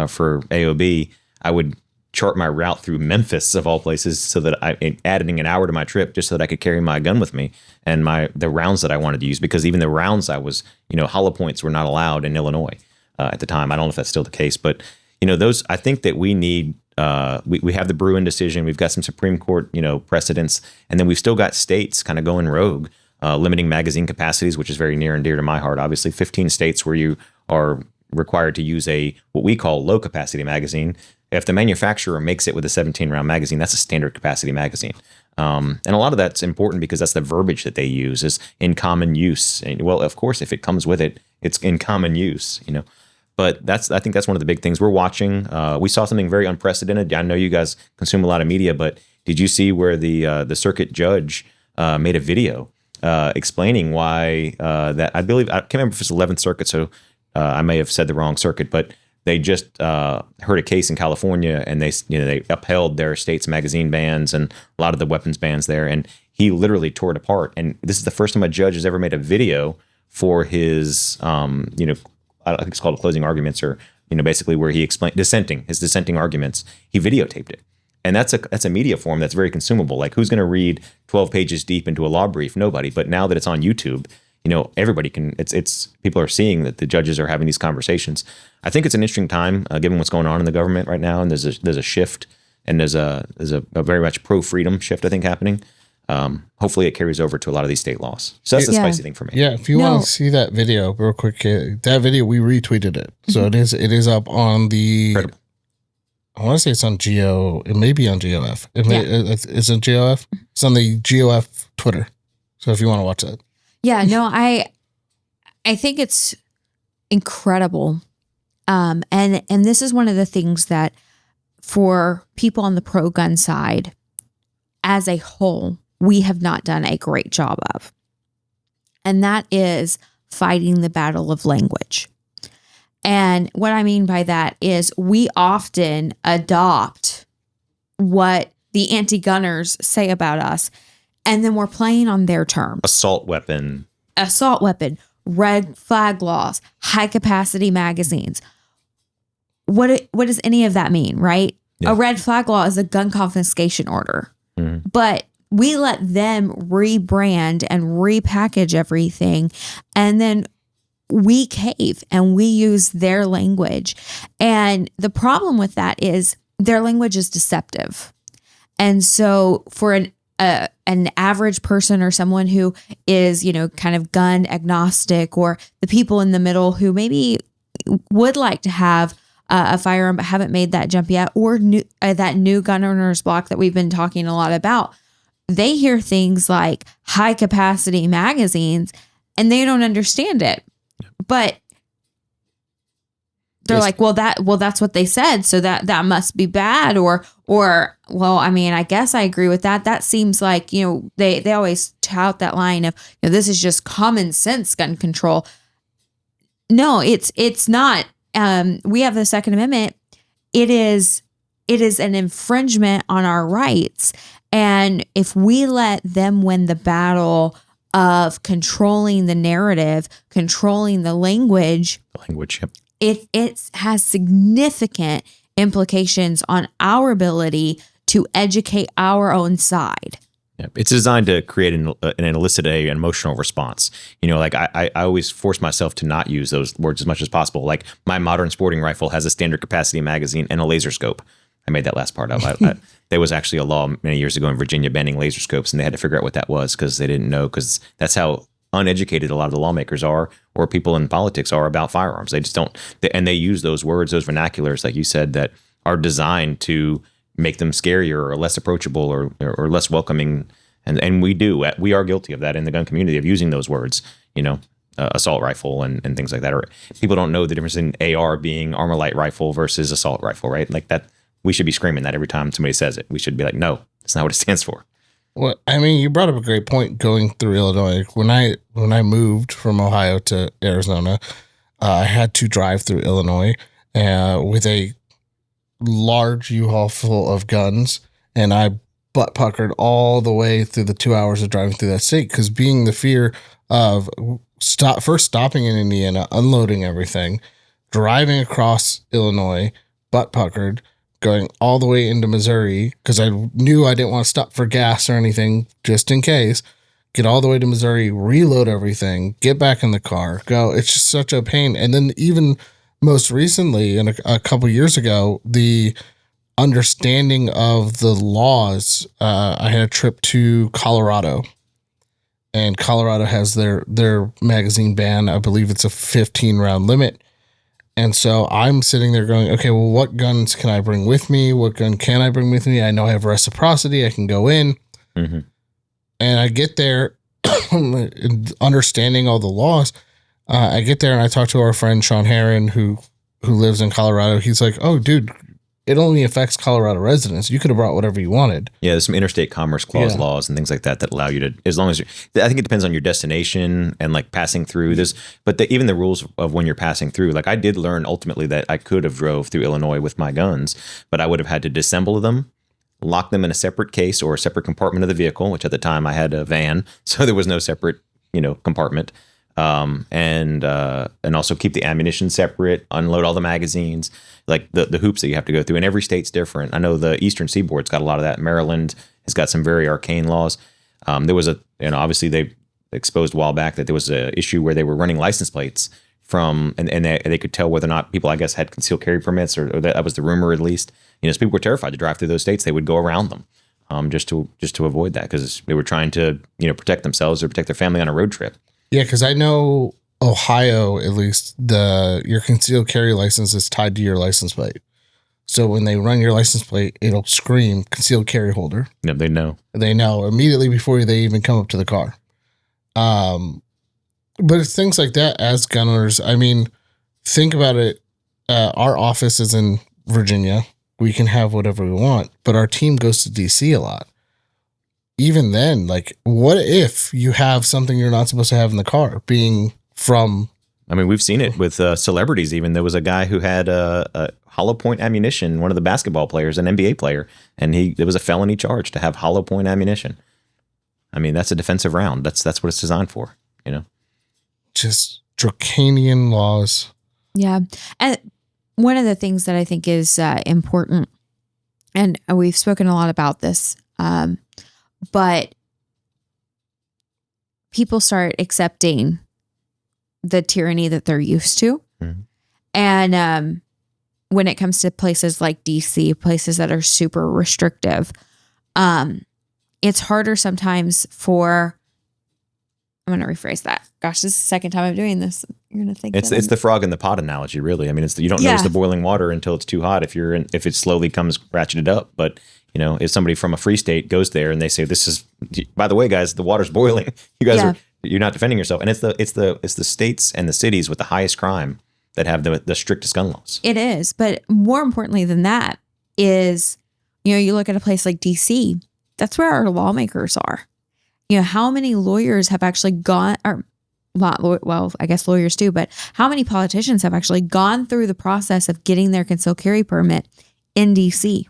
for AOB, I would chart my route through Memphis of all places so that I adding an hour to my trip just so that I could carry my gun with me and the rounds that I wanted to use, because even the rounds hollow points were not allowed in Illinois at the time. I don't know if that's still the case, but I think that we need, we have the Bruin decision. We've got some Supreme Court, precedents, and then we've still got states kind of going rogue, limiting magazine capacities, which is very near and dear to my heart. Obviously 15 states where you are required to use what we call low capacity magazine. If the manufacturer makes it with a 17-round magazine, that's a standard capacity magazine. And a lot of that's important because that's the verbiage that they use is in common use. And, well, of course, if it comes with it, it's in common use, But I think that's one of the big things we're watching. We saw something very unprecedented. I know you guys consume a lot of media, but did you see where the circuit judge made a video explaining why that I can't remember if it's 11th Circuit, so I may have said the wrong circuit, but they just heard a case in California and they upheld their state's magazine bans and a lot of the weapons bans there, and he literally tore it apart. And this is the first time a judge has ever made a video for his I think it's called closing arguments, or basically where he explained his dissenting arguments. He videotaped it, and that's a media form that's very consumable. Like, who's going to read 12 pages deep into a law brief? Nobody. But now that it's on YouTube, everybody can. It's people are seeing that the judges are having these conversations. I think it's an interesting time given what's going on in the government right now, and there's a shift, and there's a very much pro freedom shift, I think, happening. Hopefully it carries over to a lot of these state laws. So that's the spicy thing for me. Yeah, if you want to see that video real quick, that video, we retweeted it. So it is up on the, incredible. I want to say it's on Geo. It may be on GOF. It's on GOF. It's on the GOF Twitter. So if you want to watch that. Yeah, no, I think it's incredible. And this is one of the things that for people on the pro gun side as a whole, we have not done a great job of. And that is fighting the battle of language. And what I mean by that is we often adopt what the anti-gunners say about us, and then we're playing on their terms. Assault weapon. assault weapon, red flag laws, high capacity magazines. What does any of that mean, right? Yeah. A red flag law is a gun confiscation order. Mhm. But we let them rebrand and repackage everything, and then we cave and we use their language. And the problem with that is their language is deceptive. And so for an average person or someone who is, kind of gun agnostic, or the people in the middle who maybe would like to have a firearm but haven't made that jump yet, or that new gun owners block that we've been talking a lot about, they hear things like high capacity magazines and they don't understand it. But they're like, well, that's what they said, so that must be bad, or well, I mean, I guess I agree with that. That seems like, they always tout that line of, this is just common sense gun control. No, it's not. We have the Second Amendment. It is an infringement on our rights, and if we let them win the battle of controlling the narrative, controlling the language. Yep. It has significant implications on our ability to educate our own side. Yeah, it's designed to create an elicit an emotional response. Like I always force myself to not use those words as much as possible. Like my modern sporting rifle has a standard capacity magazine and a laser scope. I made that last part up. There was actually a law many years ago in Virginia banning laser scopes, and they had to figure out what that was because they didn't know, because that's how uneducated a lot of the lawmakers are, or people in politics are, about firearms. They just don't, and they use those words, those vernaculars, like you said, that are designed to make them scarier or less approachable or less welcoming. And we are guilty of that in the gun community, of using those words, assault rifle and things like that. Or people don't know the difference in AR being armor light rifle versus assault rifle, right? Like that, we should be screaming that every time somebody says it. We should be like, no, that's not what it stands for. Well, I mean, you brought up a great point going through Illinois. When I moved from Ohio to Arizona, I had to drive through Illinois with a large U-Haul full of guns, and I butt puckered all the way through the 2 hours of driving through that state, because being the fear of first stopping in Indiana, unloading everything, driving across Illinois, butt puckered, going all the way into Missouri, because I knew I didn't want to stop for gas or anything, just in case. Get all the way to Missouri, reload everything, get back in the car, go. It's just such a pain. And then even most recently, and a couple years ago, the understanding of the laws, I had a trip to Colorado, and Colorado has their magazine ban. I believe it's a 15 round limit. And so I'm sitting there going, okay, well, what guns can I bring with me? What gun can I bring with me? I know I have reciprocity. I can go in. Mm-hmm. And I get there, understanding all the laws. I get there and I talk to our friend Sean Herron, who lives in Colorado. He's like, oh, dude, it only affects Colorado residents. You could have brought whatever you wanted. Yeah, there's some interstate commerce clause laws and things like that allow you to, as long as I think it depends on your destination and like passing through this, but even the rules of when you're passing through, like I did learn ultimately that I could have drove through Illinois with my guns, but I would have had to disassemble them, lock them in a separate case or a separate compartment of the vehicle, which at the time I had a van, so there was no separate, compartment. And also keep the ammunition separate, unload all the magazines, like the hoops that you have to go through. And every state's different. I know the Eastern Seaboard's got a lot of that. Maryland has got some very arcane laws. There was obviously they exposed a while back that there was a issue where they were running license plates from, and they could tell whether or not people, I guess, had concealed carry permits, or that was the rumor at least. So people were terrified to drive through those states. They would go around them, just to avoid that, because they were trying to, protect themselves or protect their family on a road trip. Yeah, because I know Ohio, at least, your concealed carry license is tied to your license plate. So when they run your license plate, it'll scream concealed carry holder. Yeah, they know. They know immediately before they even come up to the car. But it's things like that as gun owners. I mean, think about it. Our office is in Virginia. We can have whatever we want, but our team goes to DC a lot. Even then, like, what if you have something you're not supposed to have in the car, being from... I mean, we've seen it with celebrities even. There was a guy who had a hollow point ammunition, one of the basketball players, an NBA player, and there was a felony charge to have hollow point ammunition. I mean, that's a defensive round. That's what it's designed for, just draconian laws. Yeah. And one of the things that I think is important, and we've spoken a lot about this, but people start accepting the tyranny that they're used to. Mm-hmm. And when it comes to places like DC, places that are super restrictive, it's harder sometimes for, I'm going to rephrase that. Gosh, this is the second time I'm doing this. You're going to think it's the frog in the pot analogy, really. I mean, you don't notice the boiling water until it's too hot. If it slowly comes ratcheted up, but if somebody from a free state goes there and they say, "This is, by the way, guys, the water's boiling. You guys you're not defending yourself," and it's the states and the cities with the highest crime that have the strictest gun laws. It is, but more importantly than that is, you look at a place like DC. That's where our lawmakers are. How many lawyers have actually gone, or not, well, I guess lawyers do, but how many politicians have actually gone through the process of getting their concealed carry permit in DC?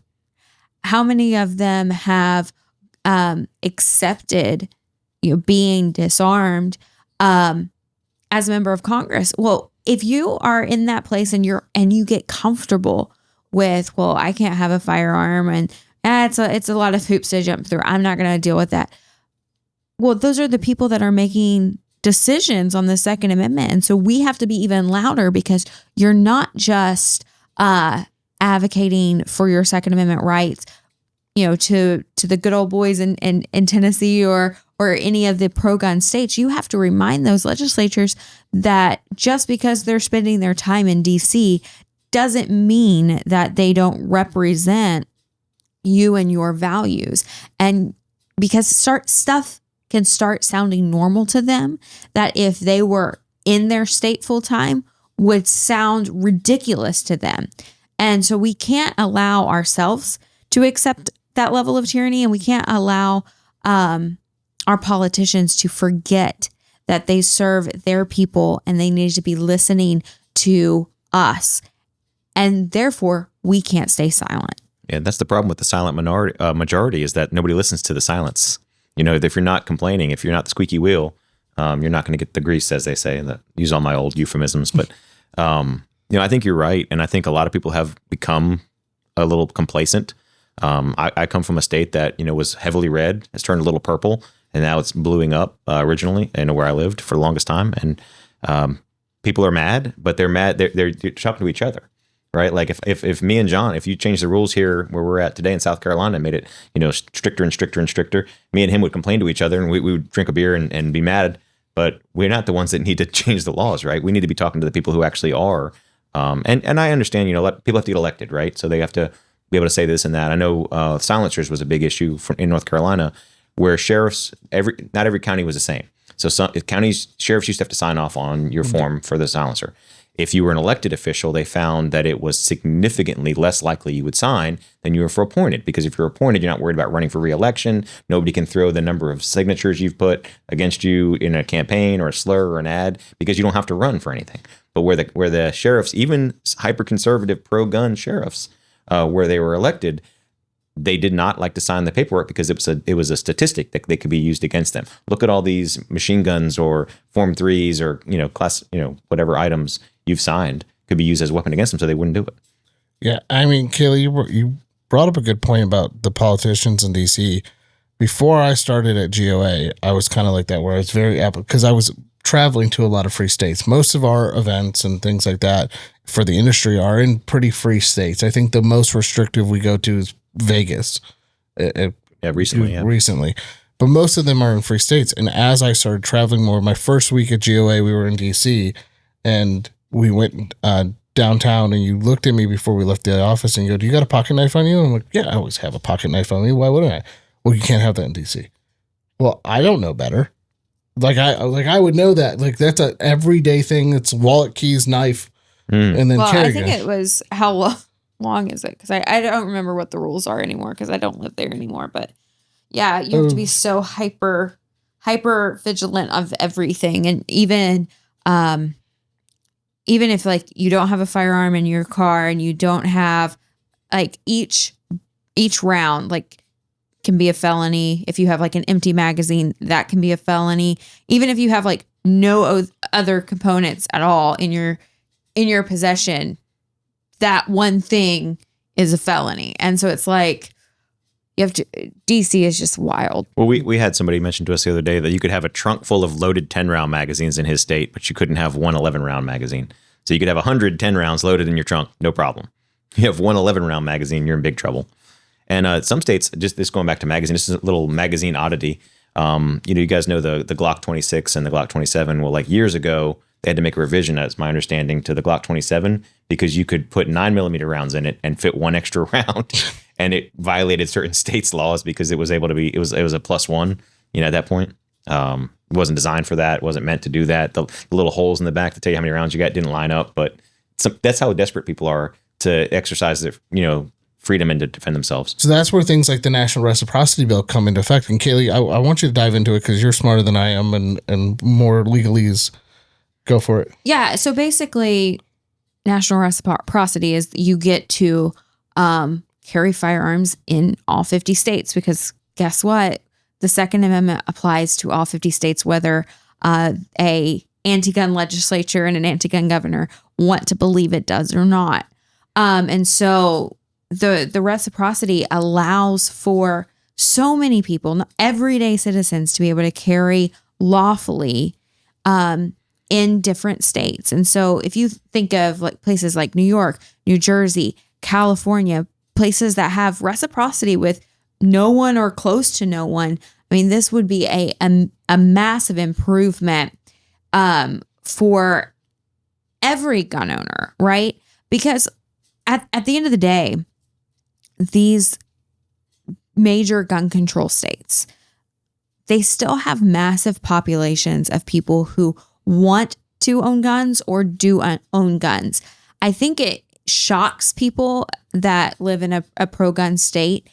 How many of them have accepted, being disarmed as a member of Congress? Well, if you are in that place and you get comfortable with, well, I can't have a firearm and it's a lot of hoops to jump through, I'm not going to deal with that. Well, those are the people that are making decisions on the Second Amendment. And so we have to be even louder, because you're not just advocating for your Second Amendment rights, to the good old boys in Tennessee or any of the pro-gun states. You have to remind those legislatures that just because they're spending their time in DC doesn't mean that they don't represent you and your values. And because stuff can start sounding normal to them, that if they were in their state full time would sound ridiculous to them. And so we can't allow ourselves to accept that level of tyranny, and we can't allow our politicians to forget that they serve their people and they need to be listening to us. And therefore, we can't stay silent. Yeah, that's the problem with the silent majority, is that nobody listens to the silence. If you're not complaining, if you're not the squeaky wheel, you're not going to get the grease, as they say. Use all my old euphemisms, but I think you're right, and I think a lot of people have become a little complacent. I come from a state that was heavily red, has turned a little purple, and now it's bluing up. Originally, where I lived for the longest time, and people are mad, but they're mad. They're talking to each other. Right, like if me and John, if you change the rules here where we're at today in South Carolina and made it, stricter and stricter and stricter, me and him would complain to each other, and we would drink a beer and be mad. But we're not the ones that need to change the laws, right? We need to be talking to the people who actually are. And I understand, people have to get elected, right? So they have to be able to say this and that. I know silencers was a big issue in North Carolina, where sheriffs, not every county was the same. So some counties, sheriffs used to have to sign off on your form for the silencer. If you were an elected official, they found that it was significantly less likely you would sign than you were for appointed. Because if you're appointed, you're not worried about running for re-election. Nobody can throw the number of signatures you've put against you in a campaign or a slur or an ad, because you don't have to run for anything. But where the sheriffs, even hyper-conservative pro-gun sheriffs, where they were elected, they did not like to sign the paperwork because it was a statistic that they could be used against them. Look at all these machine guns or Form 3s or class whatever items you've signed could be used as a weapon against them, so they wouldn't do it. Yeah, I mean, Kailey, you brought up a good point about the politicians in DC. Before I started at GOA, I was kind of like that, where I was very because I was traveling to a lot of free states. Most of our events and things like that for the industry are in pretty free states. I think the most restrictive we go to is Vegas. Recently. But most of them are in free states. And as I started traveling more, my first week at GOA, we were in DC, and we went downtown, and you looked at me before we left the office and you go, "Do you got a pocket knife on you?" I'm like, "Yeah, I always have a pocket knife on me. Why wouldn't I?" "Well, you can't have that in DC." "Well, I don't know better." I would know that. Like, that's a everyday thing. It's wallet, keys, knife, and then carry. I think it was, how long is it? Because I don't remember what the rules are anymore, because I don't live there anymore. But yeah, you have to be so hyper vigilant of everything. And even if like you don't have a firearm in your car, and you don't have like each round like can be a felony. If you have like an empty magazine, that can be a felony. Even if you have like no other components at all in your possession, that one thing is a felony. And so it's like, you have to, DC is just wild. Well, we had somebody mention to us the other day that you could have a trunk full of loaded 10-round magazines in his state, but you couldn't have one 11-round magazine. So you could have 100 10 rounds loaded in your trunk, no problem. You have one 11-round magazine, you're in big trouble. And some states, just this going back to magazine, this is a little magazine oddity. You guys know the Glock 26 and the Glock 27. Well, like years ago, they had to make a revision, that's my understanding, to the Glock 27 because you could put 9mm rounds in it and fit one extra round. And it violated certain states' laws because it was able to be, it was a +1, at that point. It wasn't designed for that. It wasn't meant to do that. The little holes in the back to tell you how many rounds you got didn't line up. But that's how desperate people are to exercise their, freedom and to defend themselves. So that's where things like the National Reciprocity Bill come into effect. And Kailey, I want you to dive into it because you're smarter than I am and more legalese. Go for it. Yeah. So basically, national reciprocity is you get to carry firearms in all 50 states because guess what? The Second Amendment applies to all 50 states, whether a anti-gun legislature and an anti-gun governor want to believe it does or not. And so the reciprocity allows for so many people, everyday citizens, to be able to carry lawfully in different states. And so if you think of like places like New York, New Jersey, California, places that have reciprocity with no one or close to no one, I mean, this would be a massive improvement for every gun owner, right? Because at the end of the day, these major gun control states, they still have massive populations of people who want to own guns or do own guns. I think it shocks people that live in a pro-gun state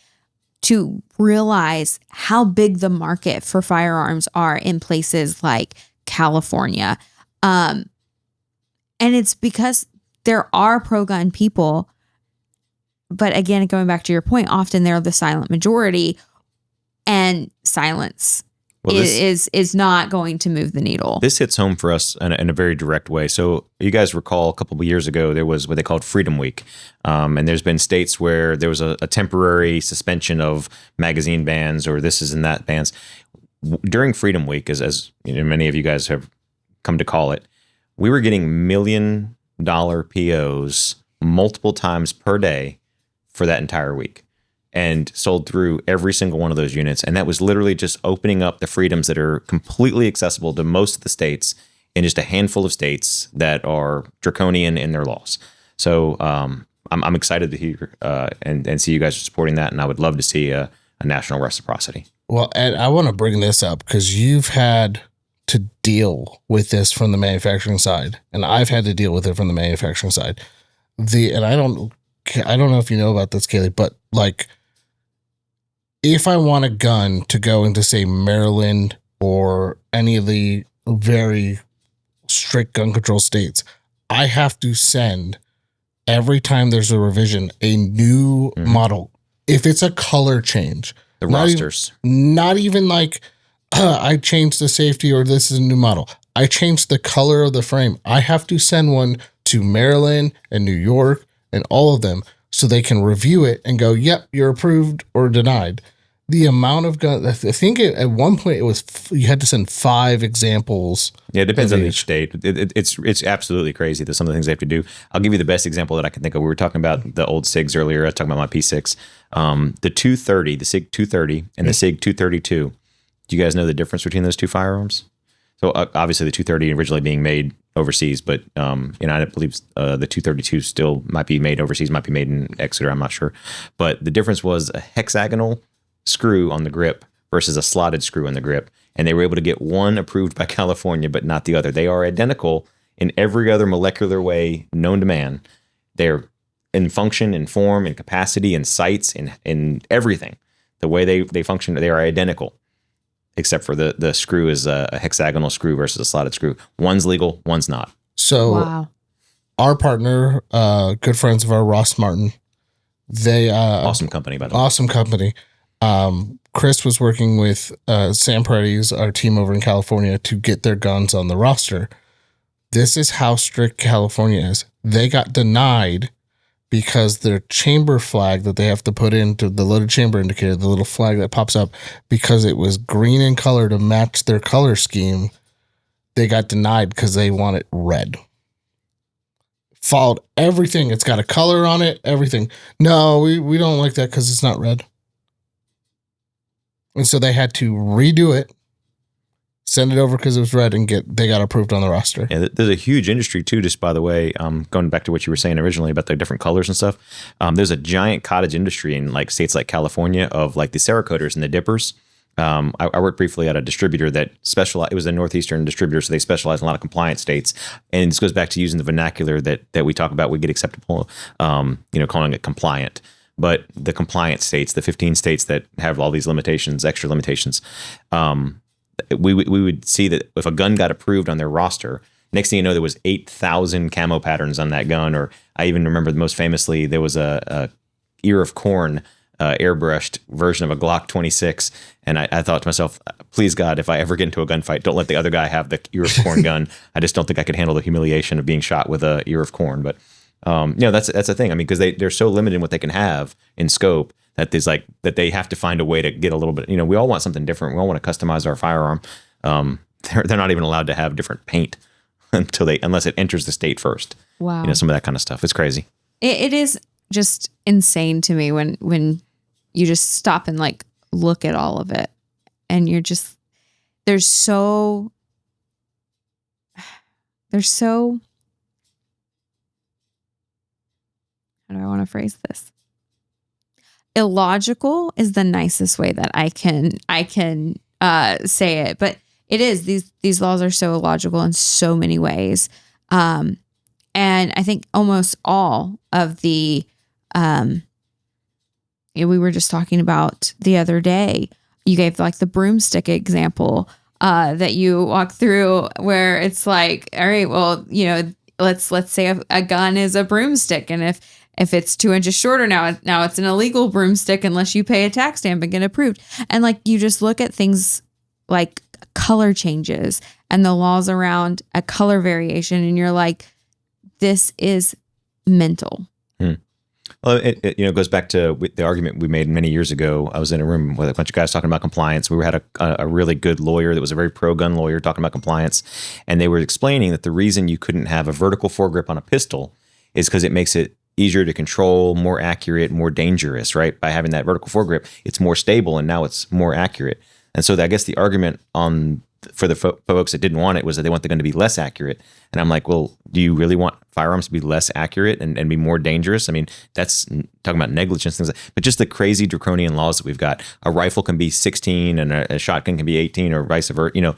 to realize how big the market for firearms are in places like California. And it's because there are pro-gun people, but again, going back to your point, often they're the silent majority, and silence is not going to move the needle. This hits home for us in a very direct way. So you guys recall a couple of years ago, there was what they called Freedom Week. And there's been states where there was a temporary suspension of magazine bans or this is and that bans. During Freedom Week, as many of you guys have come to call it, we were getting $1 million POs multiple times per day for that entire week, and sold through every single one of those units. And that was literally just opening up the freedoms that are completely accessible to most of the states in just a handful of states that are draconian in their laws. So I'm excited to hear and see you guys supporting that. And I would love to see a national reciprocity. Well, Ed, I want to bring this up because you've had to deal with this from the manufacturing side, and I've had to deal with it from the manufacturing side. And I don't know if you know about this, Kailey, but like, if I want a gun to go into, say, Maryland or any of the very strict gun control states, I have to send, every time there's a revision, a new model. If it's a color change. The rosters. Not even like, I changed the safety or this is a new model. I changed the color of the frame. I have to send one to Maryland and New York and all of them so they can review it and go, yep, you're approved or denied. The amount of guns, I think at one point it was, you had to send 5 examples. Yeah, it depends on each state. It's absolutely crazy that some of the things they have to do. I'll give you the best example that I can think of. We were talking about the old SIGs earlier. I was talking about my P6. The 230, the SIG 230 and the SIG 232. Do you guys know the difference between those two firearms? So obviously the 230 originally being made overseas, but I believe the 232 still might be made overseas, might be made in Exeter. I'm not sure. But the difference was a hexagonal screw on the grip versus a slotted screw on the grip. And they were able to get one approved by California, but not the other. They are identical in every other molecular way known to man. They're in function, in form, in capacity, in sights, in everything. The way they function, they are identical, except for the screw is a hexagonal screw versus a slotted screw. One's legal, one's not. So our partner, good friends of our, Ross Martin, they awesome company, by the way. Awesome company. Chris was working with Sam Paredes, our team over in California, to get their guns on the roster. This is how strict California is. They got denied because their chamber flag that they have to put into the loaded chamber indicator, the little flag that pops up, because it was green in color to match their color scheme, they got denied because they want it red. Followed everything. It's got a color on it, everything. No, we don't like that because it's not red. And so they had to redo it, send it over because it was red, and they got approved on the roster. Yeah, there's a huge industry too, just by the way, going back to what you were saying originally about the different colors and stuff. There's a giant cottage industry in like states like California of like the Cerakoders and the dippers. I worked briefly at a distributor that specialized. It was a Northeastern distributor, so they specialize in a lot of compliant states. And this goes back to using the vernacular that we talk about. We get acceptable, calling it compliant. But the compliant states, the 15 states that have all these limitations, extra limitations, we would see that if a gun got approved on their roster, next thing you know, there was 8,000 camo patterns on that gun. Or I even remember most famously, there was a ear of corn airbrushed version of a Glock 26. And I thought to myself, please God, if I ever get into a gunfight, don't let the other guy have the ear of corn gun. I just don't think I could handle the humiliation of being shot with a ear of corn. But that's the thing. I mean, because they're so limited in what they can have in scope that there's like that they have to find a way to get a little bit. We all want something different. We all want to customize our firearm. They're not even allowed to have different paint unless it enters the state first. Wow. Some of that kind of stuff. It's crazy. It is just insane to me when you just stop and like look at all of it, and you're just there's so how do I want to phrase this? Illogical is the nicest way that I can say it, but it is these laws are so illogical in so many ways, and I think almost all of the we were just talking about the other day. You gave like the broomstick example that you walk through, where it's like, all right, well, let's say a gun is a broomstick, and if it's 2 inches shorter now it's an illegal broomstick unless you pay a tax stamp and get approved. And like you just look at things like color changes and the laws around a color variation, and you're like, this is mental. Well, it goes back to the argument we made many years ago. I was in a room with a bunch of guys talking about compliance. We had a really good lawyer that was a very pro-gun lawyer talking about compliance. And they were explaining that the reason you couldn't have a vertical foregrip on a pistol is because it makes it easier to control, more accurate, more dangerous, right? By having that vertical foregrip, it's more stable and now it's more accurate. And so I guess the argument for the folks that didn't want it was that they want the gun to be less accurate. And I'm like, well, do you really want firearms to be less accurate and be more dangerous? I mean, that's talking about negligence, things like that. But just the crazy draconian laws that we've got. A rifle can be 16 and a shotgun can be 18 or vice versa.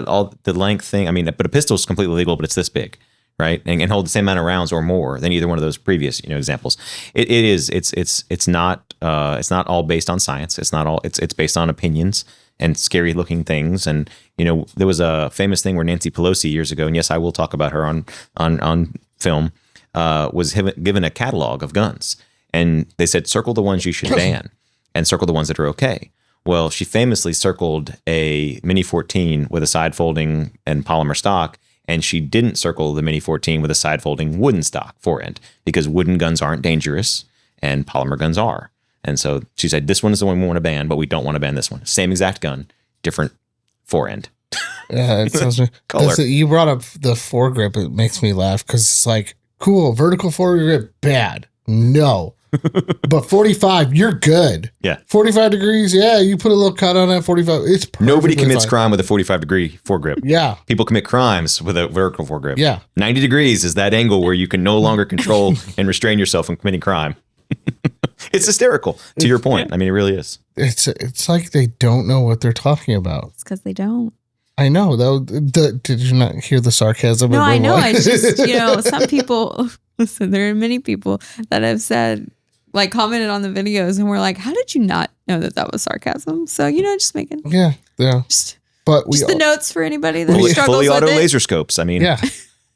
All the length thing. I mean, but a pistol is completely legal, but it's this big, right? And hold the same amount of rounds or more than either one of those previous, examples. It's not all based on science. It's based on opinions and scary looking things. And, there was a famous thing where Nancy Pelosi years ago, and yes, I will talk about her on film, was given a catalog of guns. And they said, circle the ones you should ban and circle the ones that are okay. Well, she famously circled a Mini 14 with a side folding and polymer stock. And she didn't circle the Mini 14 with a side folding wooden stock forend, because wooden guns aren't dangerous and polymer guns are. And so she said, this one is the one we want to ban, but we don't want to ban this one. Same exact gun, different forend. Yeah, it sounds color. You brought up the foregrip. It makes me laugh because it's like, cool, vertical foregrip, bad. No. But 45, you're good. Yeah. 45 degrees, yeah, you put a little cut on it, 45, it's perfectly Nobody commits fine. crime with a 45-degree foregrip. Yeah. People commit crimes with a vertical foregrip. Yeah. 90 degrees is that angle where you can no longer control and restrain yourself from committing crime. It's hysterical, to your point. I mean, it really is. It's like they don't know what they're talking about. It's because they don't. I know, though. Did you not hear the sarcasm? No, in my I know. voice? It's just, some people, listen, there are many people that have said, like, commented on the videos, and we're like, how did you not know that was sarcasm? So, just making. Yeah. Just But the notes for anybody that struggles fully with auto it. laser scopes. I mean, yeah.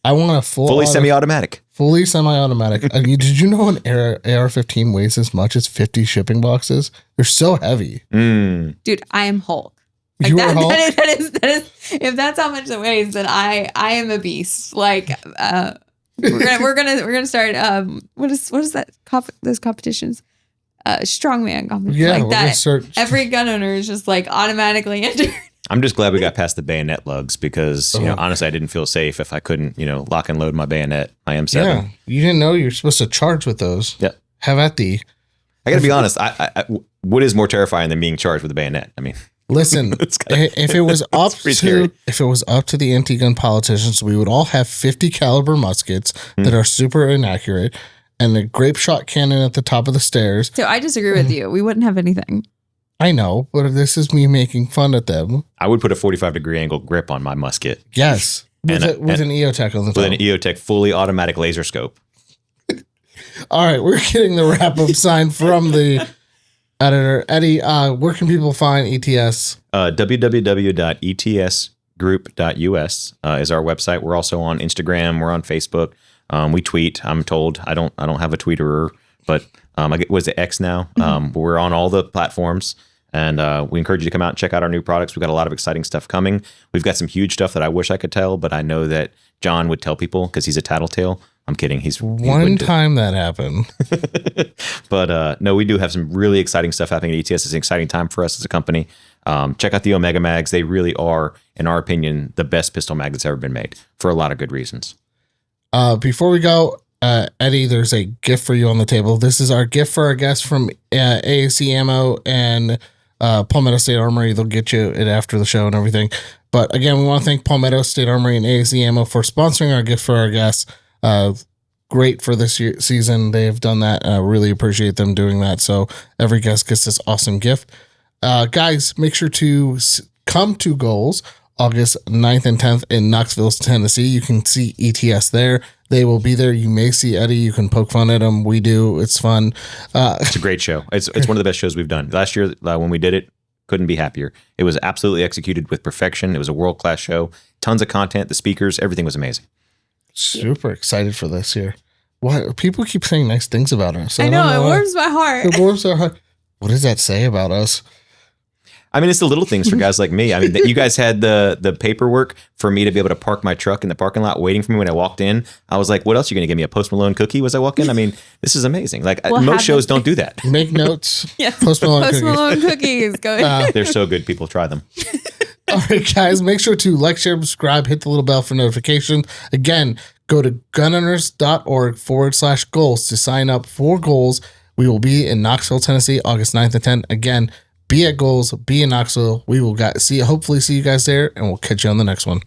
I want a fully semi-automatic. Fully semi-automatic. Did you know an AR-15 weighs as much as 50 shipping boxes? They're so heavy. Dude, I am Hulk. Like You were Hulk? that is if that's how much it weighs, then I am a beast. Like we're gonna start what is that those competitions? Strongman competition. Yeah, like we're gonna that. start. Every gun owner is just like automatically entered. I'm just glad we got past the bayonet lugs because, honestly, I didn't feel safe if I couldn't, lock and load my bayonet, my M7. Yeah, you didn't know you're supposed to charge with those. Yeah. Have at thee. I got to be honest. What is more terrifying than being charged with a bayonet? I mean, Listen, if it was up to the anti-gun politicians, we would all have 50 caliber muskets that are super inaccurate and a grape shot cannon at the top of the stairs. So I disagree with you. We wouldn't have anything. I know, but this is me making fun at them. I would put a 45-degree angle grip on my musket. Yes, with an EOTech on the top. With an EOTech fully automatic laser scope. All right, we're getting the wrap-up sign from the editor. Eddie, where can people find ETS? www.etsgroup.us is our website. We're also on Instagram. We're on Facebook. We tweet. I'm told I don't have a tweeter, but was it X now? We're on all the platforms, and we encourage you to come out and check out our new products. We've got a lot of exciting stuff coming. We've got some huge stuff that I wish I could tell, but I know that John would tell people because he's a tattletale. I'm kidding. One time that happened. But no, we do have some really exciting stuff happening at ETS. It's an exciting time for us as a company. Check out the Omega mags. They really are, in our opinion, the best pistol mag that's ever been made for a lot of good reasons. Before we go, Eddie, there's a gift for you on the table. This is our gift for our guests from AAC Ammo and Palmetto State Armory. They'll get you it after the show and everything. But again, we want to thank Palmetto State Armory and AAC Ammo for sponsoring our gift for our guests. Great for this season. They have done that. I really appreciate them doing that. So every guest gets this awesome gift. Guys, make sure to come to Goals August 9th and 10th in Knoxville, Tennessee. You can see ETS there. They will be there. You may see Eddie. You can poke fun at him. We do. It's fun. It's a great show. It's one of the best shows we've done. Last year when we did it, couldn't be happier. It was absolutely executed with perfection. It was a world-class show. Tons of content. The speakers, everything was amazing. Super excited for this year. What people keep saying nice things about us. I know it warms my heart. It warms our heart. What does that say about us? I mean, it's the little things for guys like me. I mean, you guys had the paperwork for me to be able to park my truck in the parking lot waiting for me when I walked in. I was like, what else are you going to give me? A Post Malone cookie as I walk in? I mean, this is amazing. Like most shows don't do that. Make notes. Yeah. Post Malone cookies. Go They're so good. People try them. All right, guys, make sure to like, share, subscribe, hit the little bell for notifications. Again, go to gunowners.org/goals to sign up for Goals. We will be in Knoxville, Tennessee, August 9th and 10th. Again, be at Goals, be in Knoxville. We will hopefully see you guys there, and we'll catch you on the next one.